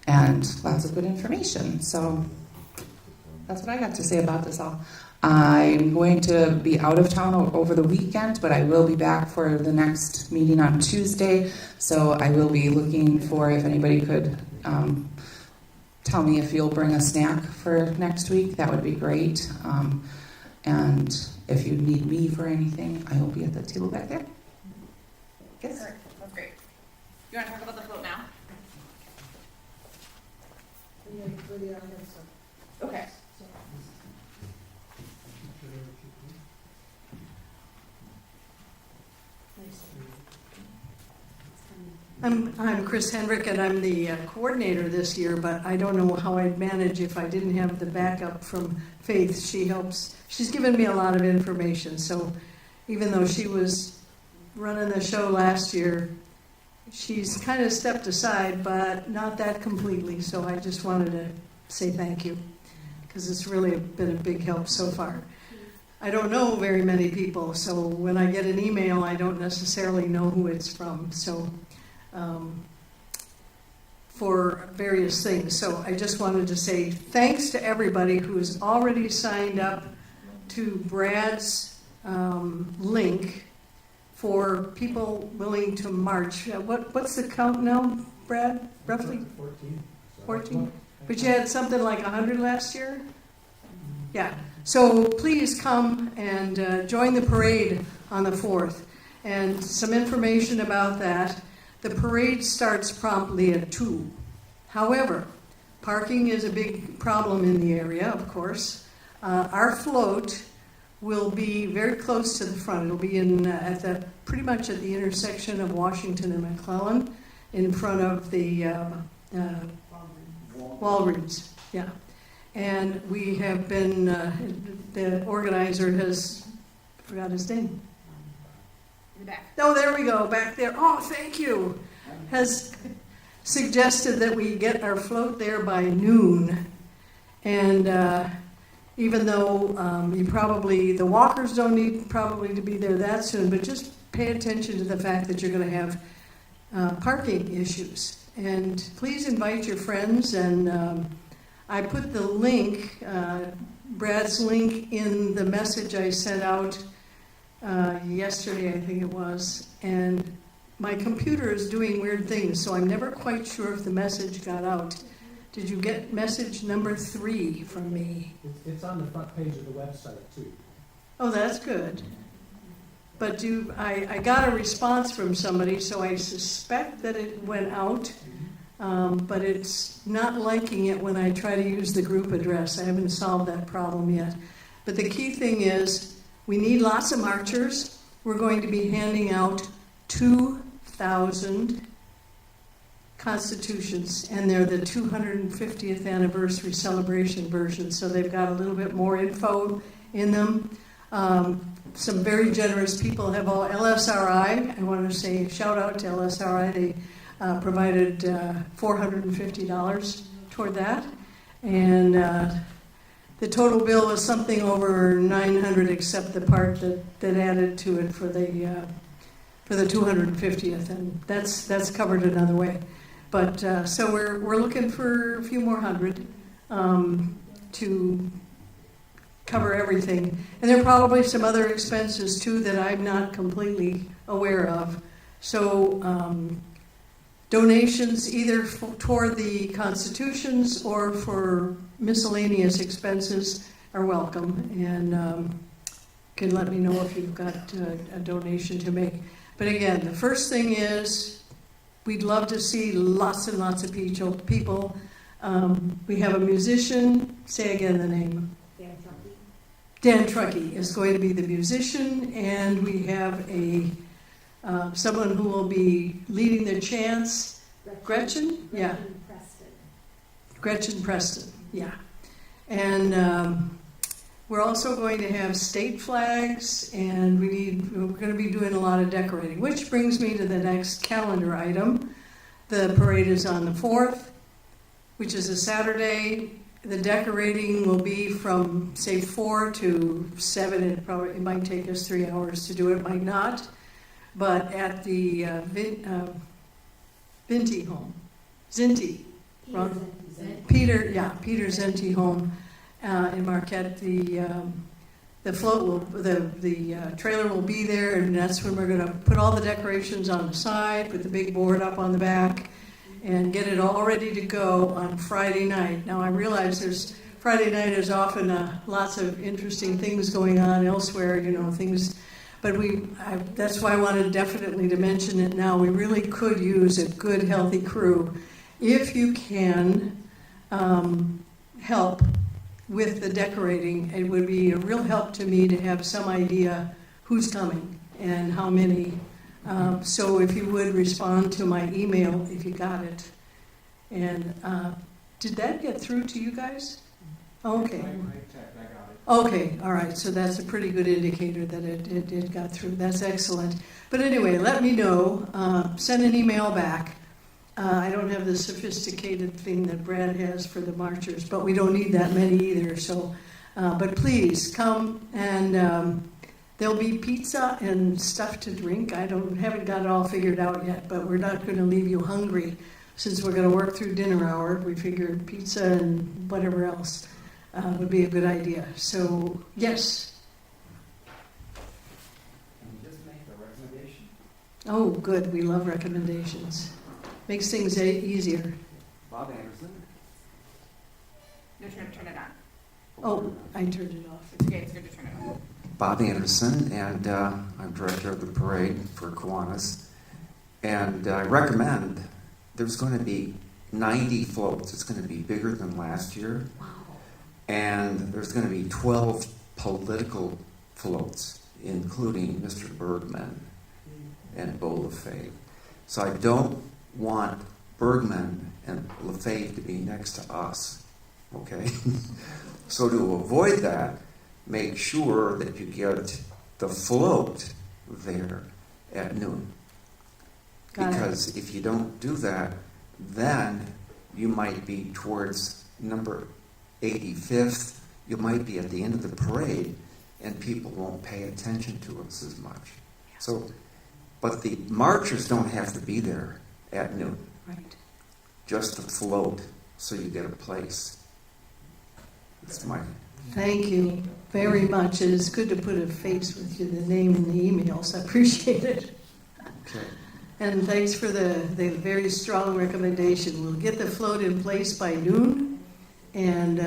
And lots of good information. So that's what I got to say about this all. I'm going to be out of town over the weekend, but I will be back for the next meeting on Tuesday. So I will be looking for if anybody could tell me if you'll bring a snack for next week. That would be great. And if you need me for anything, I will be at the table back there. Yes? That's great. You want to talk about the float now? Okay. I'm Chris Hendrick, and I'm the coordinator this year, but I don't know how I'd manage if I didn't have the backup from Faith. She's given me a lot of information, so even though she was running the show last year, she's kind of stepped aside, but not that completely, so I just wanted to say thank you, because it's really been a big help so far. I don't know very many people, so when I get an email, I don't necessarily know who it's from, so for various things. So I just wanted to say thanks to everybody who's already signed up to Brad's link for people willing to march. What's the count now, Brad, roughly? 14? But you had something like 100 last year? Yeah. So please come and join the parade on the 4th. And some information about that. The parade starts promptly at 2. However, parking is a big problem in the area, of course. Our float will be very close to the front. It'll be pretty much at the intersection of Washington and McClellan, in front of the Walgreens. Yeah, and we have been. The organizer has forgot his name. Back. Oh, there we go, back there. Oh, thank you. Has suggested that we get our float there by noon. And even though the walkers don't need probably to be there that soon, but just pay attention to the fact that you're going to have parking issues. And please invite your friends. And I put the link, Brad's link, in the message I sent out yesterday, I think it was, and my computer is doing weird things, so I'm never quite sure if the message got out. Did you get message number 3 from me? It's on the front page of the website, too. Oh, that's good. But I got a response from somebody, so I suspect that it went out, but it's not liking it when I try to use the group address. I haven't solved that problem yet. But the key thing is, we need lots of marchers. We're going to be handing out 2,000 constitutions, and they're the 250th anniversary celebration version, so they've got a little bit more info in them. Some very generous people have all LSRI. I want to say shout out to LSRI. They provided $450 toward that, and the total bill was something over $900, except the part that added to it for the 250th, and that's covered another way. But so we're looking for a few more hundred to cover everything. And there are probably some other expenses too that I'm not completely aware of. So donations either toward the constitutions or for miscellaneous expenses are welcome, and can let me know if you've got a donation to make. But again, the first thing is we'd love to see lots and lots of people. We have a musician, say again the name. Dan Truckee is going to be the musician, and we have someone who will be leading the chants. Gretchen? Yeah. Gretchen Preston, yeah. And we're also going to have state flags, and we're going to be doing a lot of decorating, which brings me to the next calendar item. The parade is on the 4th, which is a Saturday. The decorating will be from, say, 4 to 7. It might take us 3 hours to do it, might not. But at the Zinti home. Peter Zinti home in Marquette. The float the trailer will be there, and that's when we're going to put all the decorations on the side, put the big board up on the back, and get it all ready to go on Friday night. Now I realize Friday night is often lots of interesting things going on elsewhere, things. But that's why I wanted definitely to mention it now. We really could use a good, healthy crew. If you can help with the decorating, it would be a real help to me to have some idea who's coming and how many. So if you would respond to my email if you got it. And did that get through to you guys? Okay. Okay, all right. So that's a pretty good indicator that it got through. That's excellent. But anyway, let me know. Send an email back. I don't have the sophisticated thing that Brad has for the marchers, but we don't need that many either. So, but please come, and there'll be pizza and stuff to drink. Haven't got it all figured out yet, but we're not going to leave you hungry since we're going to work through dinner hour. We figured pizza and whatever else would be a good idea. So, yes. Can you just make a recommendation? Oh, good. We love recommendations. Makes things easier. Bob Anderson. You're trying to turn it on. Oh, I turned it off. It's okay, it's good to turn it on. Bob Anderson, and I'm director of the parade for Kiwanis. And I recommend there's going to be 90 floats. It's going to be bigger than last year. Wow. And there's going to be 12 political floats, including Mr. Bergman and Bo LaFave. So I don't want Bergman and LaFave to be next to us, okay? So to avoid that, make sure that you get the float there at noon. Because if you don't do that, then you might be towards number 85th. You might be at the end of the parade, and people won't pay attention to us as much. So, but the marchers don't have to be there at noon. Right. Just the float, so you get a place. That's my... Thank you very much. It is good to put a face with you, the name in the emails. I appreciate it. Okay. And thanks for the very strong recommendation. We'll get the float in place by noon, and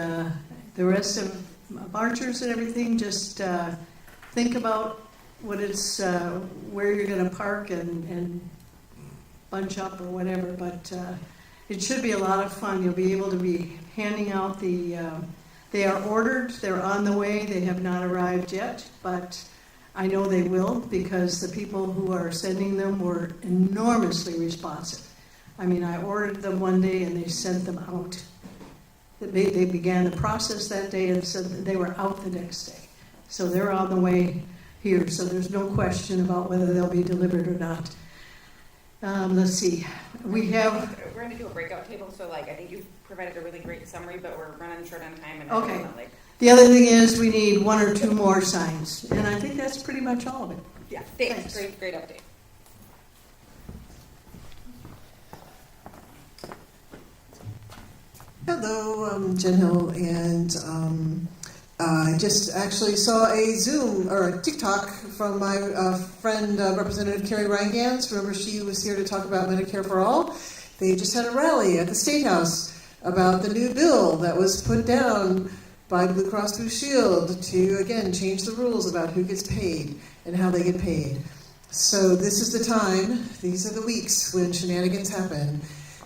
the rest of marchers and everything, just think about what it's, where you're going to park and bunch up or whatever. But it should be a lot of fun. You'll be able to be handing out they are ordered, they're on the way, they have not arrived yet, but I know they will because the people who are sending them were enormously responsive. I mean, I ordered them one day and they sent them out. They began the process that day and said they were out the next day. So they're on the way here, so there's no question about whether they'll be delivered or not. Let's see, we have, We're gonna do a breakout table, so like, I think you've provided a really great summary, but we're running short on time and I Okay. don't wanna, like, the other thing is we need 1 or 2 more signs, and I think that's pretty much all of it. yeah, Thanks. thanks, great update. Hello, I'm Jen Hill, and I just actually saw a Zoom or a TikTok from my friend Representative Carrie Reingans. Remember, she was here to talk about Medicare for All. They just had a rally at the State House about the new bill that was put down by Blue Cross Blue Shield to, again, change the rules about who gets paid and how they get paid. So this is the time, these are the weeks when shenanigans happen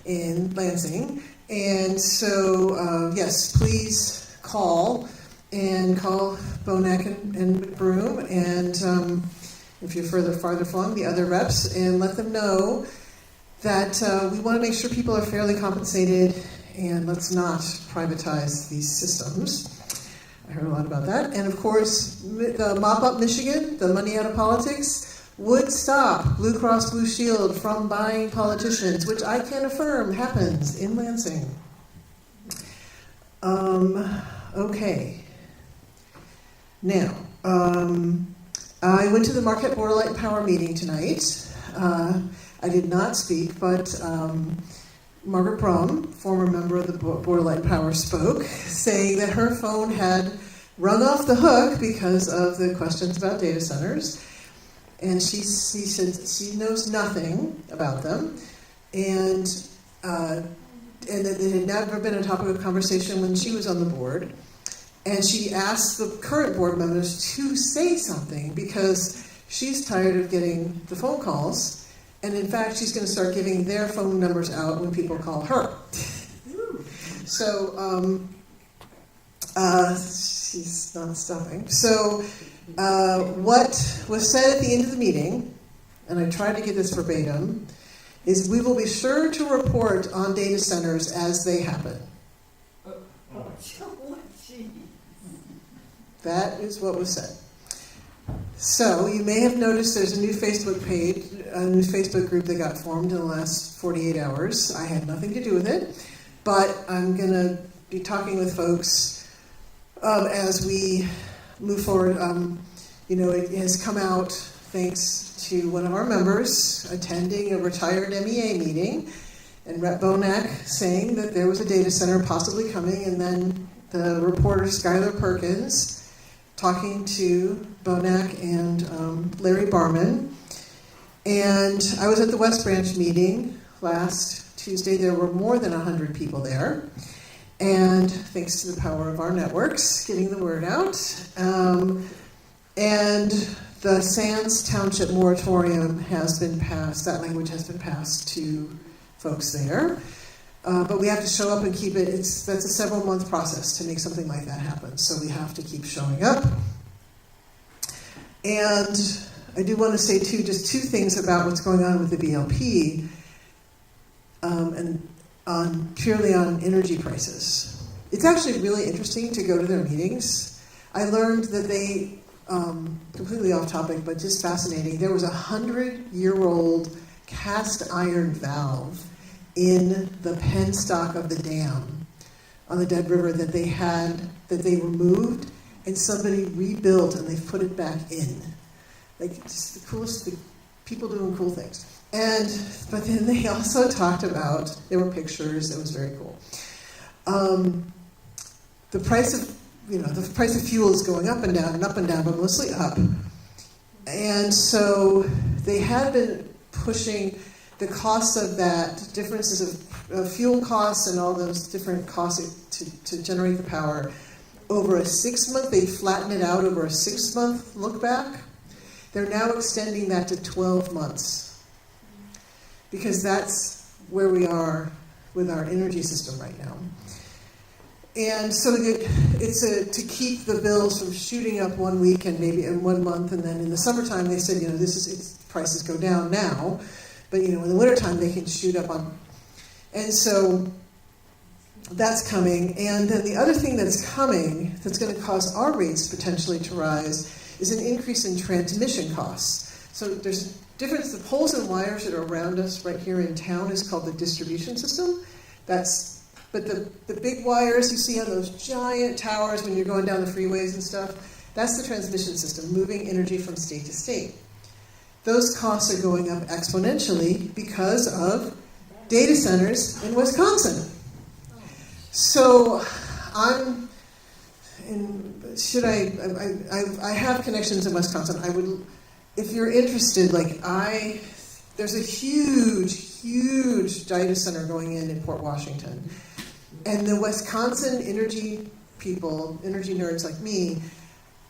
in Lansing. And so, yes, please call Bonack and McBroom, and if you're farther flung, the other reps, and let them know that we want to make sure people are fairly compensated, and let's not privatize these systems. I heard a lot about that. And of course, the Mop Up Michigan, the money out of politics, would stop Blue Cross Blue Shield from buying politicians, which I can affirm happens in Lansing. Okay. Now, I went to the Marquette Board of Light and Power meeting tonight. I did not speak, but Margaret Brum, former member of the Board of Light and Power, spoke, saying that her phone had rung off the hook because of the questions about data centers. And she said she knows nothing about them, and that it had never been a topic of conversation when she was on the board. And she asked the current board members to say something because she's tired of getting the phone calls, and in fact, she's going to start giving their phone numbers out when people call her. So she's not stopping. So. What was said at the end of the meeting, and I tried to get this verbatim, is we will be sure to report on data centers as they happen. That is what was said. So you may have noticed there's a new Facebook page, a new Facebook group that got formed in the last 48 hours. I had nothing to do with it, but I'm going to be talking with folks as we move forward. It has come out thanks to one of our members attending a retired MEA meeting, and Rep. Bonack saying that there was a data center possibly coming, and then the reporter Skylar Perkins talking to Bonack and Larry Barman. And I was at the West Branch meeting last Tuesday. There were more than 100 people there. And thanks to the power of our networks, getting the word out. And the Sands Township moratorium has been passed. That language has been passed to folks there. But we have to show up and keep it. That's a several-month process to make something like that happen. So we have to keep showing up. And I do want to say, too, just 2 things about what's going on with the BLP. And purely on energy prices. It's actually really interesting to go to their meetings. I learned that they, completely off topic, but just fascinating, there was a 100-year-old cast iron valve in the penstock of the dam on the Dead River that they removed, and somebody rebuilt and they've put it back in. Like, just the coolest, people doing cool things. But then they also talked about, there were pictures, it was very cool. The price of fuel is going up and down, but mostly up. And so they had been pushing the cost of that, differences of fuel costs and all those different costs to generate the power over a 6-month, they flattened it out over a 6-month look back. They're now extending that to 12 months. Because that's where we are with our energy system right now. And so it's to keep the bills from shooting up 1 week and maybe in 1 month, and then in the summertime they said, prices go down now, but in the wintertime they can shoot up on. And so that's coming. And then the other thing that's coming that's going to cause our rates potentially to rise is an increase in transmission costs. So there's a difference. The poles and wires that are around us right here in town is called the distribution system. But the big wires you see on those giant towers when you're going down the freeways and stuff, that's the transmission system, moving energy from state to state. Those costs are going up exponentially because of data centers in Wisconsin. So I have connections in Wisconsin. I would, if you're interested, there's a huge data center going in Port Washington. And the Wisconsin energy people, energy nerds like me,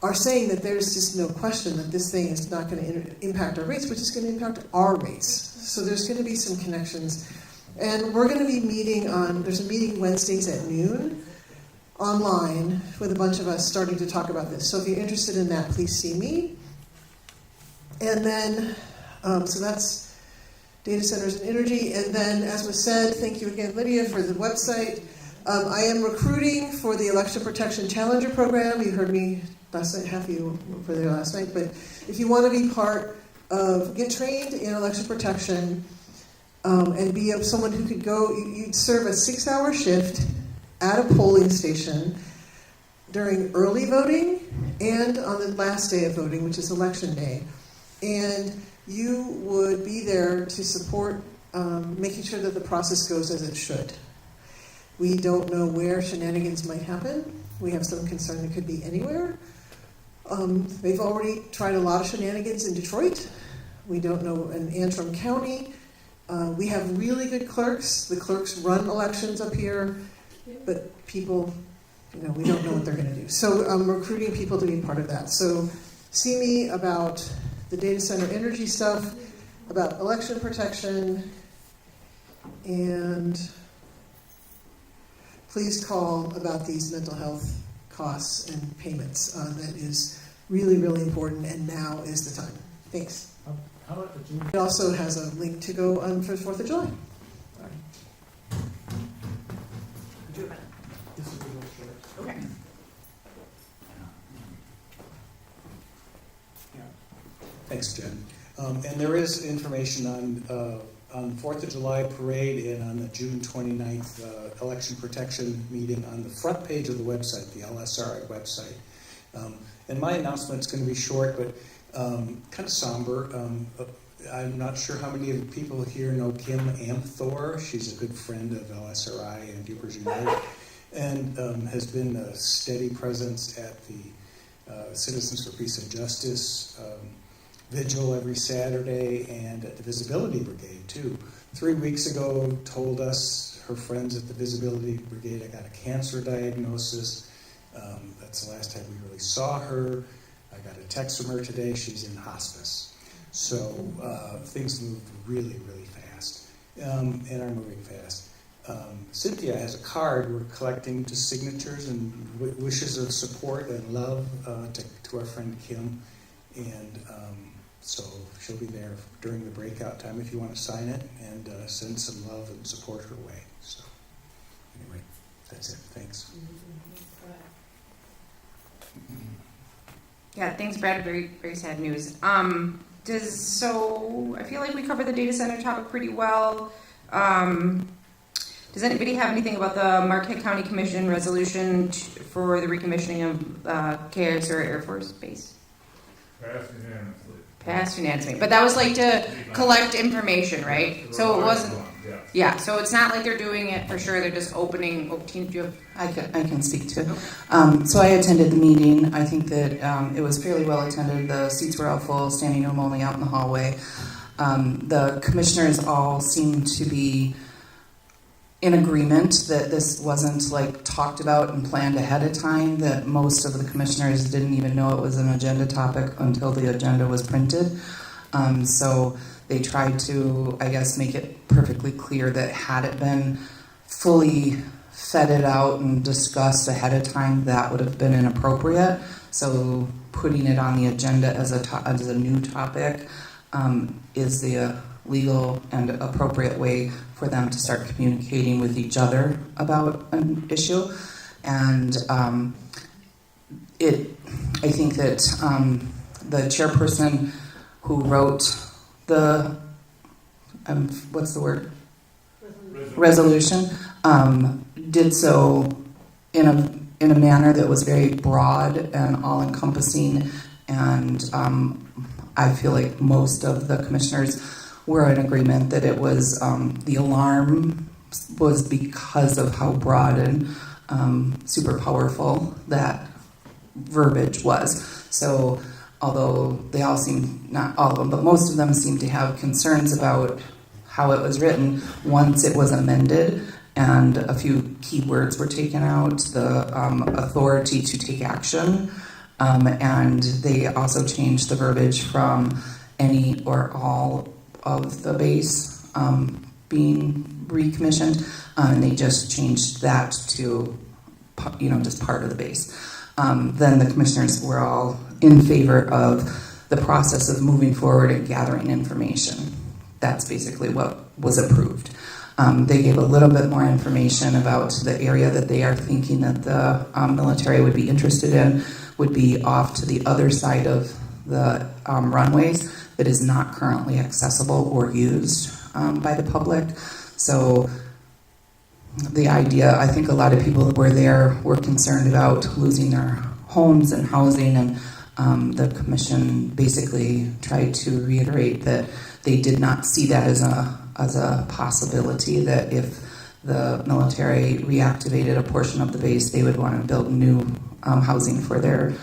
are saying that there's just no question that this thing is not going to impact our rates, but it's going to impact our rates. So there's going to be some connections. And we're going to be there's a meeting Wednesdays at noon online with a bunch of us starting to talk about this. So if you're interested in that, please see me. And then, so that's data centers and energy. And then, as was said, thank you again, Lydia, for the website. I am recruiting for the Election Protection Challenger Program. You heard me last night, half of you were there last night. But if you want to be get trained in election protection and be someone who could go, you'd serve a 6-hour shift at a polling station during early voting and on the last day of voting, which is Election Day. And you would be there to support making sure that the process goes as it should. We don't know where shenanigans might happen. We have some concern it could be anywhere. They've already tried a lot of shenanigans in Detroit. We don't know in Antrim County. We have really good clerks. The clerks run elections up here, but people, we don't know what they're going to do. So I'm recruiting people to be part of that. So see me about the data center energy stuff, about election protection, and please call about these mental health costs and payments. That is really, really important, and now is the time. Thanks. How about the June? It also has a link to go on for 4th of July. This is the real short. Okay. Thanks, Jen. And there is information on 4th of July parade and on the June 29th election protection meeting on the front page of the website, the LSRI website. And my announcement's going to be short, but kind of somber. I'm not sure how many of the people here know Kim Amthor. She's a good friend of LSRI and Yoopers Unite, and has been a steady presence at the Citizens for Peace and Justice vigil every Saturday, and at the Visibility Brigade too. 3 weeks ago, told us, her friends at the Visibility Brigade, I got a cancer diagnosis. That's the last time we really saw her. I got a text from her today. She's in hospice. So things moved really, really fast, and are moving fast. Cynthia has a card. We're collecting just signatures and wishes of support and love to our friend Kim. And so she'll be there during the breakout time if you want to sign it and send some love and support her way. So anyway, that's it. Thanks. Yeah, thanks, Brad. Very, very sad news. So I feel like we covered the data center topic pretty well. Does anybody have anything about the Marquette County Commission resolution for the recommissioning of KX or Air Force Base? Passed unanimously. But that was like to collect information, right? So it wasn't. Yeah, so it's not like they're doing it for sure. They're just opening. I can speak to it. So I attended the meeting. I think that it was fairly well attended. The seats were all full, standing room only out in the hallway. The commissioners all seemed to be in agreement that this wasn't like talked about and planned ahead of time, that most of the commissioners didn't even know it was an agenda topic until the agenda was printed. So they tried to, I guess, make it perfectly clear that had it been fully vetted out and discussed ahead of time, that would have been inappropriate. So putting it on the agenda as a new topic is the legal and appropriate way for them to start communicating with each other about an issue. And I think that the chairperson who wrote the what's the word? Resolution did so in a manner that was very broad and all-encompassing, and I feel like most of the commissioners were in agreement that it was the alarm was because of how broad and super powerful that verbiage was. So although they all seem, not all of them, but most of them seem to have concerns about how it was written, once it was amended and a few keywords were taken out, the authority to take action, and they also changed the verbiage from any or all of the base being recommissioned, and they just changed that to, just part of the base. Then the commissioners were all in favor of the process of moving forward and gathering information. That's basically what was approved. They gave a little bit more information about the area that they are thinking that the military would be interested in would be off to the other side of the runways that is not currently accessible or used by the public. So the idea, I think a lot of people that were there were concerned about losing their homes and housing, and the commission basically tried to reiterate that they did not see that as a possibility, that if the military reactivated a portion of the base, they would want to build new housing for their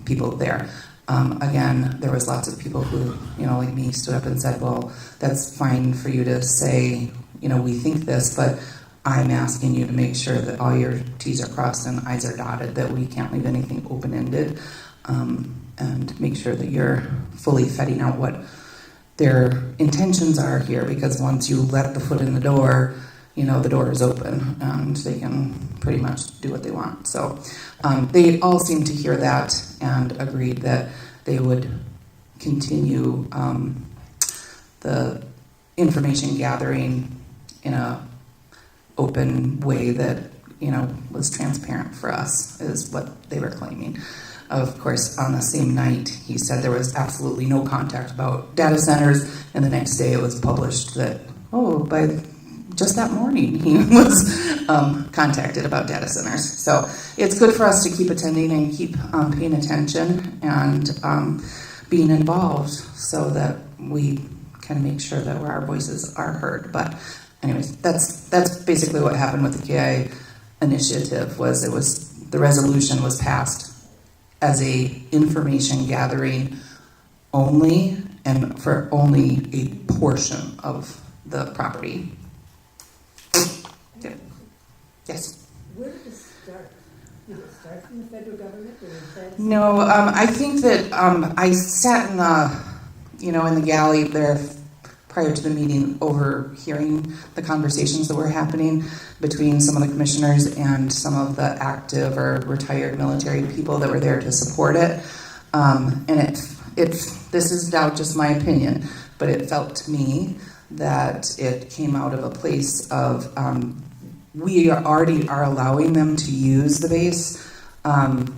people there. Again, there was lots of people who, like me, stood up and said, well, that's fine for you to say, we think this, but I'm asking you to make sure that all your T's are crossed and I's are dotted, that we can't leave anything open-ended, and make sure that you're fully vetting out what their intentions are here, because once you let the foot in the door, the door is open and they can pretty much do what they want. So they all seemed to hear that and agreed that they would continue the information gathering in a open way that was transparent for us, is what they were claiming. Of course, on the same night, he said there was absolutely no contact about data centers, and the next day it was published that, by just that morning, he was contacted about data centers. So it's good for us to keep attending and keep paying attention and being involved so that we can make sure that our voices are heard. But anyways, that's basically what happened with the KI initiative. The resolution was passed as a information gathering only, and for only a portion of the property. Yeah. Yes. Where did it start? Did it start from the federal government? No, I think that I sat in the galley there prior to the meeting, overhearing the conversations that were happening between some of the commissioners and some of the active or retired military people that were there to support it. And this is now just my opinion, but it felt to me that it came out of a place of we already are allowing them to use the base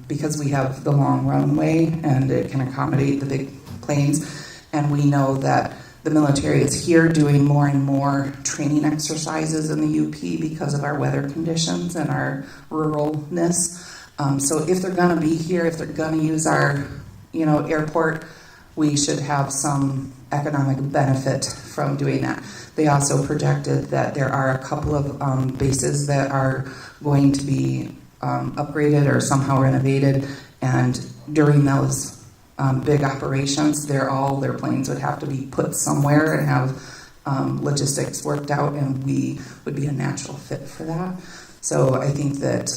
because we have the long runway and it can accommodate the big planes, and we know that the military is here doing more and more training exercises in the UP because of our weather conditions and our ruralness. So if they're going to be here, if they're going to use our, airport, we should have some economic benefit from doing that. They also projected that there are a couple of bases that are going to be upgraded or somehow renovated, and during those big operations, their planes would have to be put somewhere and have logistics worked out, and we would be a natural fit for that. So I think that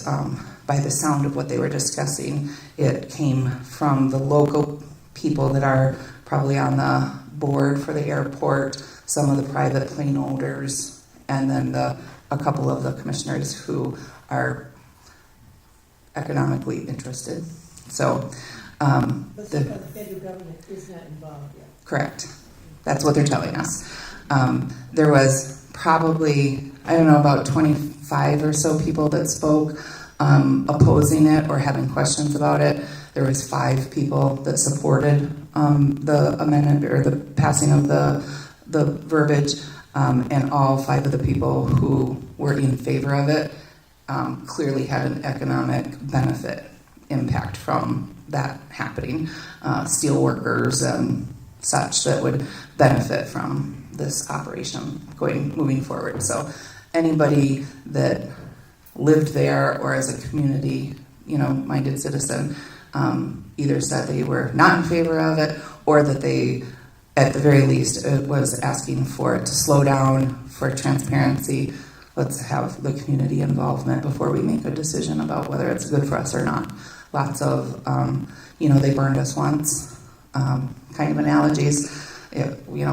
by the sound of what they were discussing, it came from the local people that are probably on the board for the airport, some of the private plane owners, and then a couple of the commissioners who are economically interested. So But the the federal government is not involved yet. Correct. That's what they're telling us. There was probably, I don't know, about 25 or so people that spoke opposing it or having questions about it. There was 5 people that supported the amendment or the passing of the verbiage, and all 5 of the people who were in favor of it clearly had an economic benefit impact from that happening. Steel workers and such that would benefit from this operation moving forward. So anybody that lived there or as a community, minded citizen, either said they were not in favor of it or that they, at the very least, was asking for it to slow down, for transparency. Let's have the community involvement before we make a decision about whether it's good for us or not. Lots of, they burned us once, kind of analogies.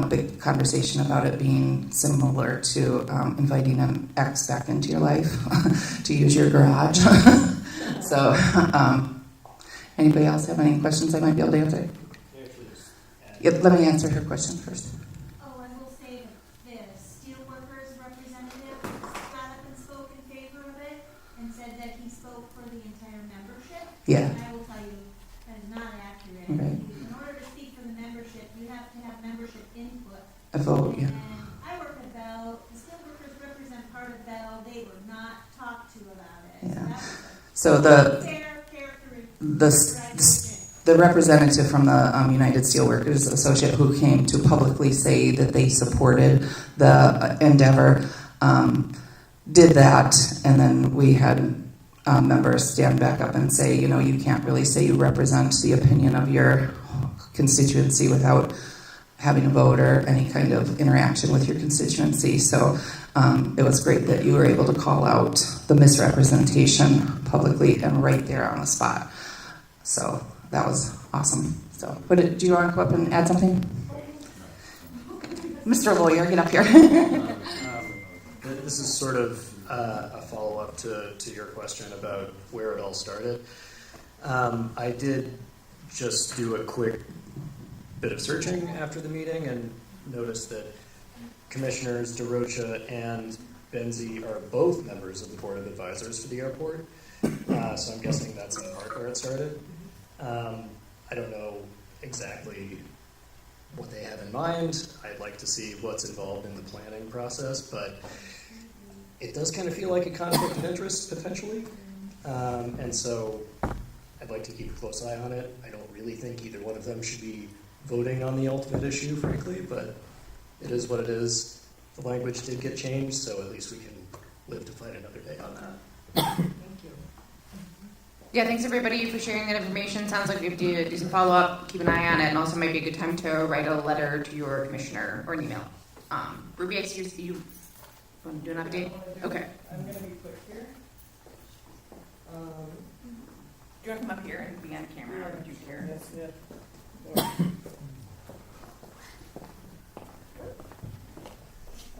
Big conversation about it being similar to inviting an ex back into your life to use your garage. So, anybody else have any questions I might be able to answer? Let me answer her question first. Oh, I will say that the steelworkers representative got up and spoke in favor of it and said that he spoke for the entire membership. Yeah. And I will tell you, that is not accurate. Right. In order to speak for the membership, you have to have membership input. A vote, yeah. And I work at Bell, the steelworkers represent part of Bell, they were not talked to about it. Yeah. So So that was a fair characterization. the representative from the United Steelworkers Associate who came to publicly say that they supported the endeavor did that, and then we had members stand back up and say, you can't really say you represent the opinion of your constituency without having a vote or any kind of interaction with your constituency. So it was great that you were able to call out the misrepresentation publicly and right there on the spot. So that was awesome. So, do you want to come up and add something? Mr. Lawyer, get up here. This is sort of a follow-up to your question about where it all started. I did just do a quick bit of searching after the meeting and noticed that Commissioners DeRocha and Benzie are both members of the Board of Advisors for the airport. So I'm guessing that's in part where it started. I don't know exactly what they have in mind. I'd like to see what's involved in the planning process, but it does kind of feel like a conflict of interest potentially. And so I'd like to keep a close eye on it. I don't really think either one of them should be voting on the ultimate issue, frankly, but it is what it is. The language did get changed, so at least we can live to fight another day on that. Thank you. Yeah, thanks everybody for sharing that information. Sounds like we have to do some follow-up, keep an eye on it, and also might be a good time to write a letter to your commissioner or an email. Ruby, I see you want to do an update? Okay. I'm going to be quick here. Do you want to come up here and be on camera, or would you care? Yes, yeah.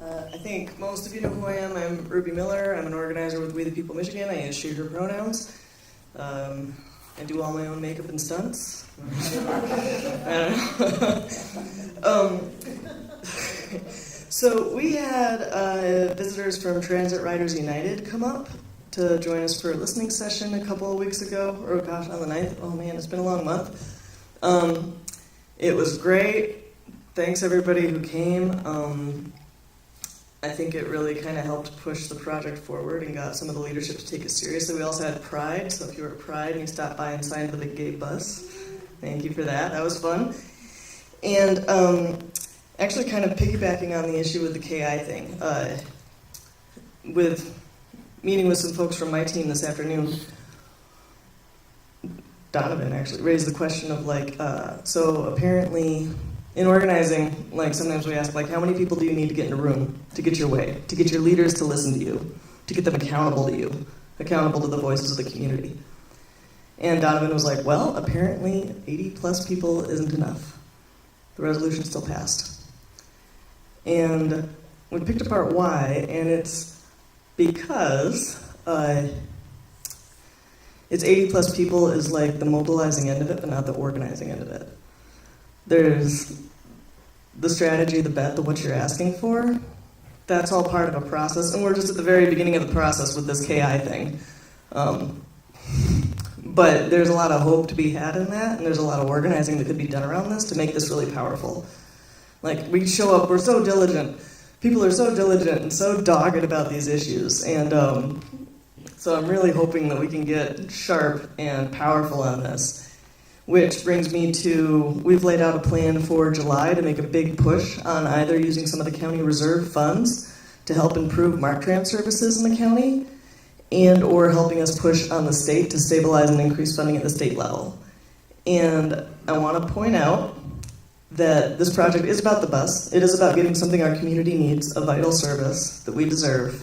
I think most of you know who I am. I'm Ruby Miller. I'm an organizer with We the People Michigan. I use she, her pronouns. I do all my own makeup and stunts. So we had visitors from Transit Riders United come up to join us for a listening session a couple of weeks ago, or gosh, on the 9th. Oh man, it's been a long month. It was great. Thanks everybody who came. I think it really kind of helped push the project forward and got some of the leadership to take it seriously. We also had Pride, so if you were at Pride and you stopped by and signed the big gay bus, thank you for that. That was fun. And actually kind of piggybacking on the issue with the KI thing, with meeting with some folks from my team this afternoon, Donovan actually raised the question of so apparently in organizing, sometimes we ask, how many people do you need to get in a room to get your way, to get your leaders to listen to you, to get them accountable to you, accountable to the voices of the community? And Donovan was like, well, apparently 80 plus people isn't enough. The resolution still passed. And we picked apart why, and it's because It's 80 plus people is like the mobilizing end of it, but not the organizing end of it. There's the strategy, the bet, the what you're asking for. That's all part of a process, and we're just at the very beginning of the process with this KI thing. But there's a lot of hope to be had in that, and there's a lot of organizing that could be done around this to make this really powerful. Like, we show up, we're so diligent. People are so diligent and so dogged about these issues, and so I'm really hoping that we can get sharp and powerful on this. Which brings me to, we've laid out a plan for July to make a big push on either using some of the county reserve funds to help improve MarkTran services in the county, and or helping us push on the state to stabilize and increase funding at the state level. And I want to point out that this project is about the bus. It is about getting something our community needs, a vital service that we deserve.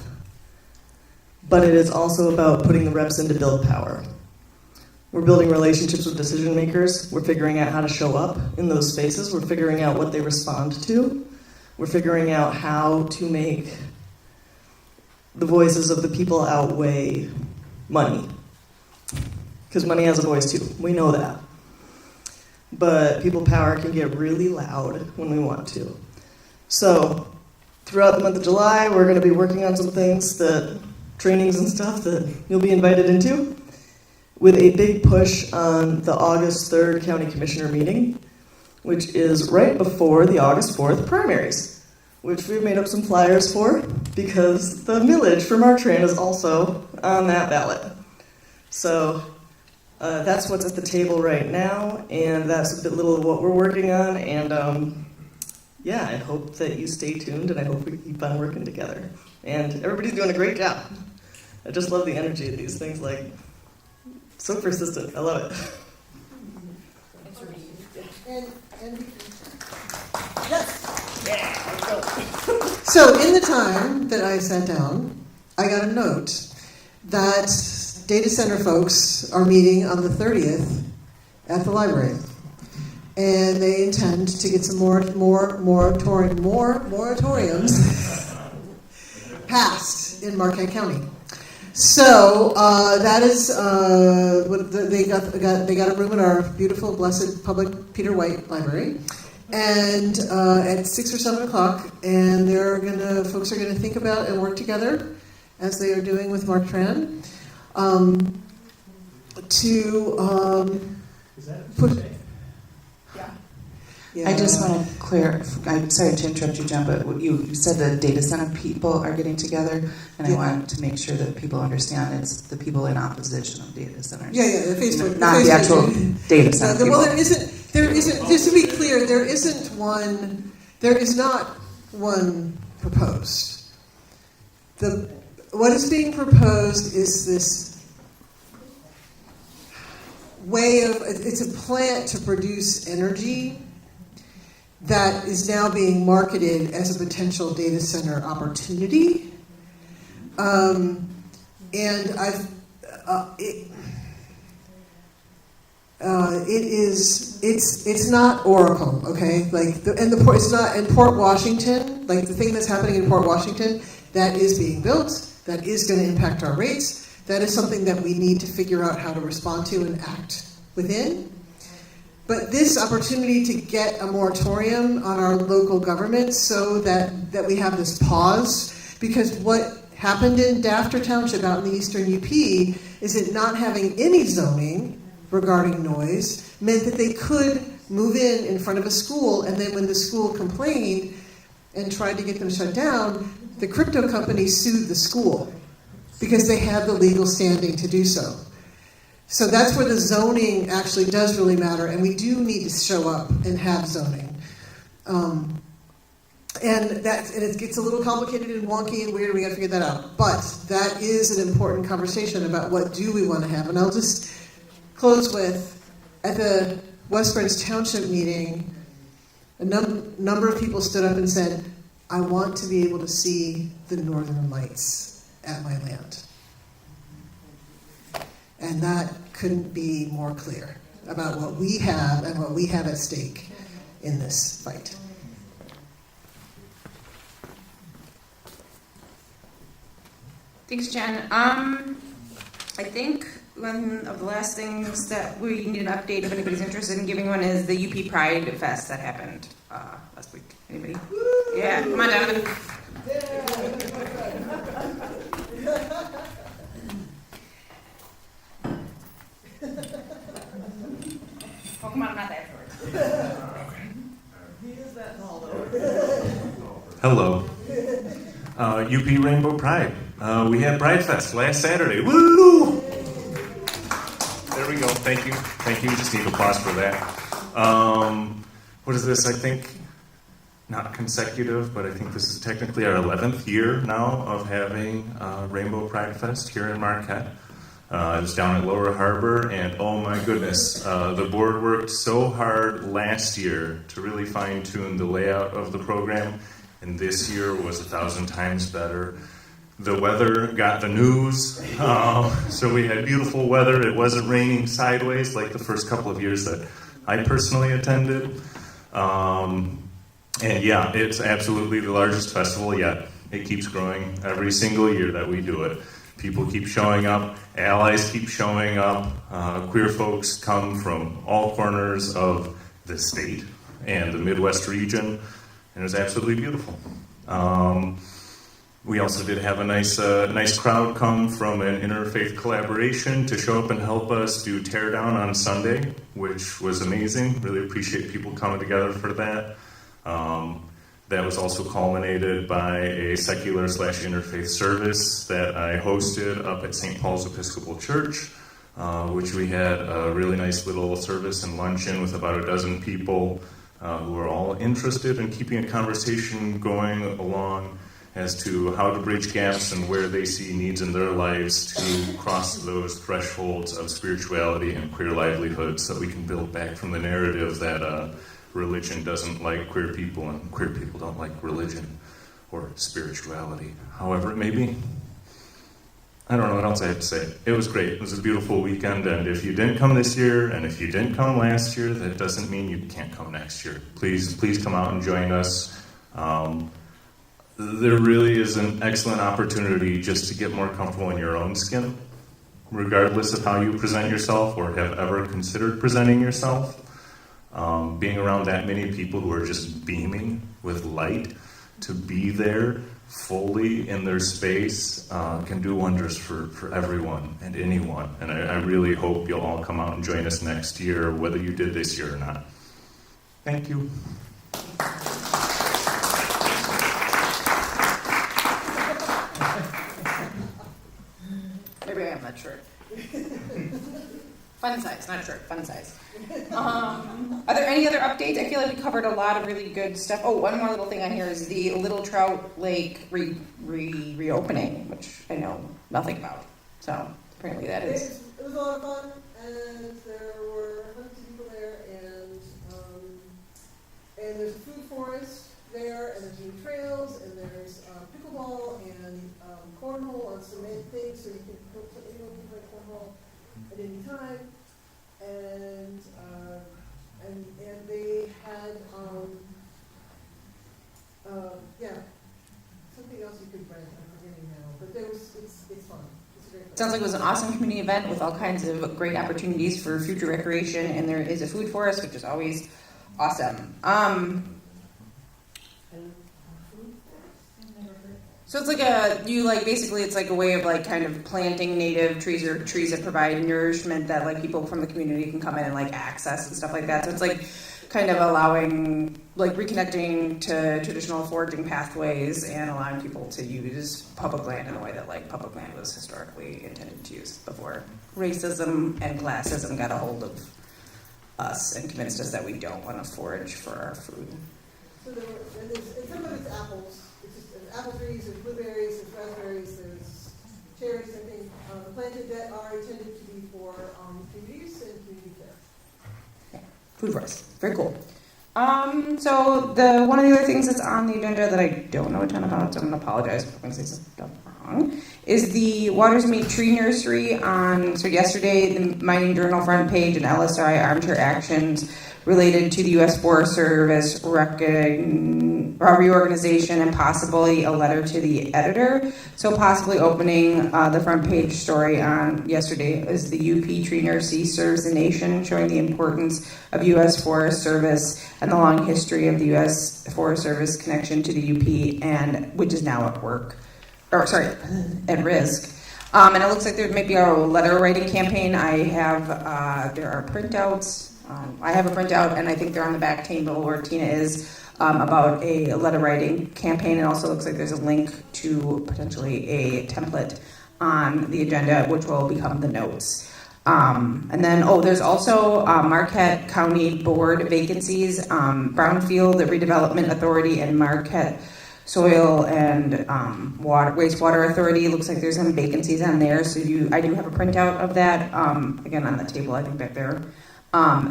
But it is also about putting the reps in to build power. We're building relationships with decision makers. We're figuring out how to show up in those spaces. We're figuring out what they respond to. We're figuring out how to make the voices of the people outweigh money. Because money has a voice too. We know that. But people power can get really loud when we want to. So, throughout the month of July, we're going to be working on some things, trainings and stuff that you'll be invited into, with a big push on the August 3rd County Commissioner meeting, which is right before the August 4th primaries, which we've made up some flyers for, because the millage for MarkTran is also on that ballot. So that's what's at the table right now, and that's a bit little of what we're working on, and yeah, I hope that you stay tuned, and I hope we keep on working together. And everybody's doing a great job. I just love the energy of these things, like, so persistent. I love it. So in the time that I sat down, I got a note that data center folks are meeting on the 30th at the library. And they intend to get some more moratoriums passed in Marquette County. So that is what they got a room in our beautiful, blessed, public Peter White Library, and at 6 or 7 o'clock, and folks are gonna think about and work together, as they are doing with MarkTran, Is that put. I just want to clear, I'm sorry to interrupt you, John, but you said the data center people are getting together, and I want to make sure that people understand it's the people in opposition of data centers. Yeah, the Facebook. Not the actual data center people. Well, there isn't, just to be clear, there is not one proposed. What is being proposed is this way of, it's a plant to produce energy that is now being marketed as a potential data center opportunity. It's not Oracle, okay? It's not in Port Washington, like the thing that's happening in Port Washington, that is being built, that is going to impact our rates, that is something that we need to figure out how to respond to and act within. But this opportunity to get a moratorium on our local government so that we have this pause, because what happened in Dafter Township out in the eastern UP is it not having any zoning regarding noise meant that they could move in front of a school, and then when the school complained and tried to get them shut down, the crypto company sued the school because they had the legal standing to do so. So that's where the zoning actually does really matter, and we do need to show up and have zoning. And it gets a little complicated and wonky and weird, we gotta figure that out. But that is an important conversation about what do we want to have. And I'll just close with, at the West Branch Township meeting, a number of people stood up and said, I want to be able to see the northern lights at my land. And that couldn't be more clear about what we have and what we have at stake in this fight. Thanks, Jen. I think one of the last things that we need an update if anybody's interested in giving one is the UP Pride Fest that happened last week. Anybody? Yeah, come on, Donovan. Oh, come on, not that short. He is that tall, though. Hello. UP Rainbow Pride. We had Pride Fest last Saturday. Woo! There we go. Thank you. Thank you. Just need applause for that. What is this? I think not consecutive, but I think this is technically our 11th year now of having Rainbow Pride Fest here in Marquette. It was down at Lower Harbor, and oh my goodness, the board worked so hard last year to really fine-tune the layout of the program, and this year was 1,000 times better. The weather got the news, so we had beautiful weather. It wasn't raining sideways like the first couple of years that I personally attended. And yeah, it's absolutely the largest festival yet. It keeps growing every single year that we do it. People keep showing up, allies keep showing up, queer folks come from all corners of the state and the Midwest region, and it was absolutely beautiful. We also did have a nice crowd come from an interfaith collaboration to show up and help us do Teardown on Sunday, which was amazing. Really appreciate people coming together for that. That was also culminated by a secular/interfaith service that I hosted up at St. Paul's Episcopal Church, which we had a really nice little service and luncheon with about a dozen people who were all interested in keeping a conversation going along as to how to bridge gaps and where they see needs in their lives to cross those thresholds of spirituality and queer livelihood so that we can build back from the narrative that religion doesn't like queer people and queer people don't like religion or spirituality, however it may be. I don't know what else I have to say. It was great. It was a beautiful weekend, and if you didn't come this year and if you didn't come last year, that doesn't mean you can't come next year. Please come out and join us. There really is an excellent opportunity just to get more comfortable in your own skin, regardless of how you present yourself or have ever considered presenting yourself. Being around that many people who are just beaming with light, to be there fully in their space can do wonders for everyone and anyone. And I really hope you'll all come out and join us next year, whether you did this year or not. Thank you. Maybe I am that short. Fun size, not short, fun size. Are there any other updates? I feel like we covered a lot of really good stuff. Oh, one more little thing on here is the Little Trout Lake reopening, which I know nothing about. So apparently that is. It was a lot of fun, and there were hundreds of people there, and there's a food forest there, and there's new trails, and there's pickleball and cornhole on cement things, so you can play cornhole at any time, and they had something else you could rent. I'm forgetting now, but it's fun. It's great. Sounds like it was an awesome community event with all kinds of great opportunities for future recreation, and there is a food forest, which is always awesome. So it's like basically it's like a way of like kind of planting native trees or trees that provide nourishment that like people from the community can come in and like access and stuff like that. So it's like kind of allowing, like reconnecting to traditional foraging pathways and allowing people to use public land in a way that like public land was historically intended to use before racism and classism got a hold of us and convinced us that we don't want to forage for our food. So and some of it's apples. There's apple trees, there's blueberries, there's raspberries, there's cherries, I think, planted that are intended to be for community use and community care. Yeah. Food forest. Very cool. So one of the other things that's on the agenda that I don't know a ton about, so I'm going to apologize if I'm going to say some stuff wrong, is the Waters Meet Tree Nursery so yesterday, the Mining Journal front page and LSRI Armchair Actions related to the U.S. Forest Service reorganization and possibly a letter to the editor. So possibly opening the front page story on yesterday is the UP Tree Nursery Serves the Nation, showing the importance of U.S. Forest Service and the long history of the U.S. Forest Service connection to the UP, and which is now at risk. And it looks like there might be a letter writing campaign. I have there are printouts. I have a printout, and I think they're on the back table where Tina is, about a letter writing campaign. It also looks like there's a link to potentially a template on the agenda, which will become the notes. And then, there's also Marquette County Board vacancies, Brownfield Redevelopment Authority, and Marquette Soil and Wastewater Authority. Looks like there's some vacancies on there, so I do have a printout of that, again, on the table, I think, back there.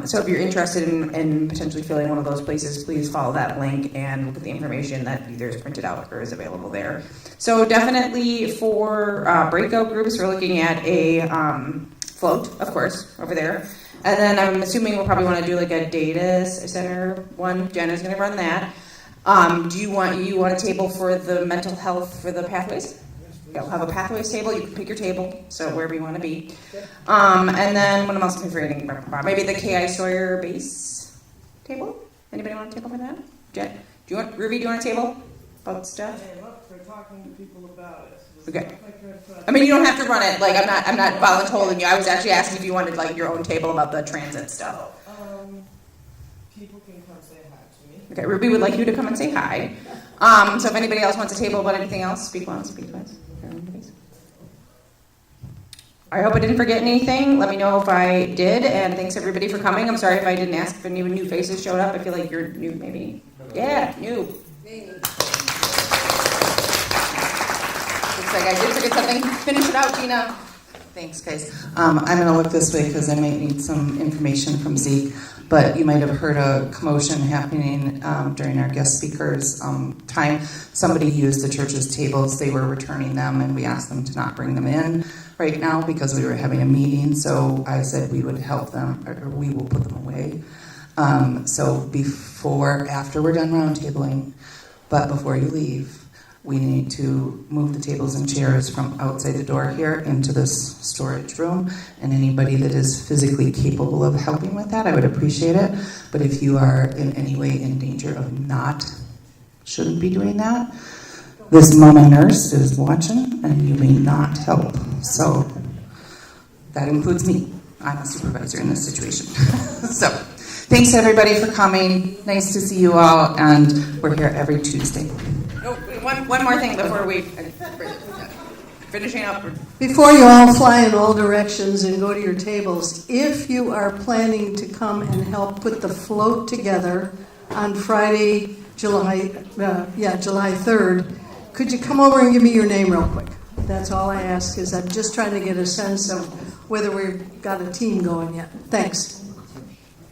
So if you're interested in potentially filling one of those places, please follow that link and look at the information that either is printed out or is available there. So definitely for breakout groups, we're looking at a float, of course, over there. And then I'm assuming we'll probably want to do like a data center one. Jenna's going to run that. Do you want a table for the mental health for the pathways? Yeah, we'll have a pathways table. You can pick your table, so wherever you want to be. And then what else am I forgetting? Maybe the K.I. Sawyer base table. Anybody want a table for that? Jen, Ruby? Do you want a table about stuff? They're talking to people about it. Okay. I mean, you don't have to run it. Like, I'm not volunteering you. I was actually asking if you wanted like your own table about the transit stuff. People can come say hi to me. Okay, Ruby would like you to come and say hi. So if anybody else wants a table about anything else, speak once, speak twice. I hope I didn't forget anything. Let me know if I did, and thanks everybody for coming. I'm sorry if I didn't ask if any new faces showed up. I feel like you're new, maybe. Yeah, new. Looks like I did forget something. Finish it out, Tina. Thanks, guys. I'm going to look this way because I might need some information from Zeke. But you might have heard a commotion happening during our guest speakers' time. Somebody used the church's tables. They were returning them, and we asked them to not bring them in right now because we were having a meeting. So I said we would help them, or we will put them away. So after we're done roundtabling, but before you leave, we need to move the tables and chairs from outside the door here into this storage room. And anybody that is physically capable of helping with that, I would appreciate it. But if you are in any way in danger of shouldn't be doing that, this mama nurse is watching and you may not help. So that includes me. I'm a supervisor in this situation. So thanks everybody for coming. Nice to see you all, and we're here every Tuesday. One more thing before we finishing up. Before you all fly in all directions and go to your tables, if you are planning to come and help put the float together on Friday, July 3rd, could you come over and give me your name real quick? That's all I ask, is I'm just trying to get a sense of whether we've got a team going yet. Thanks.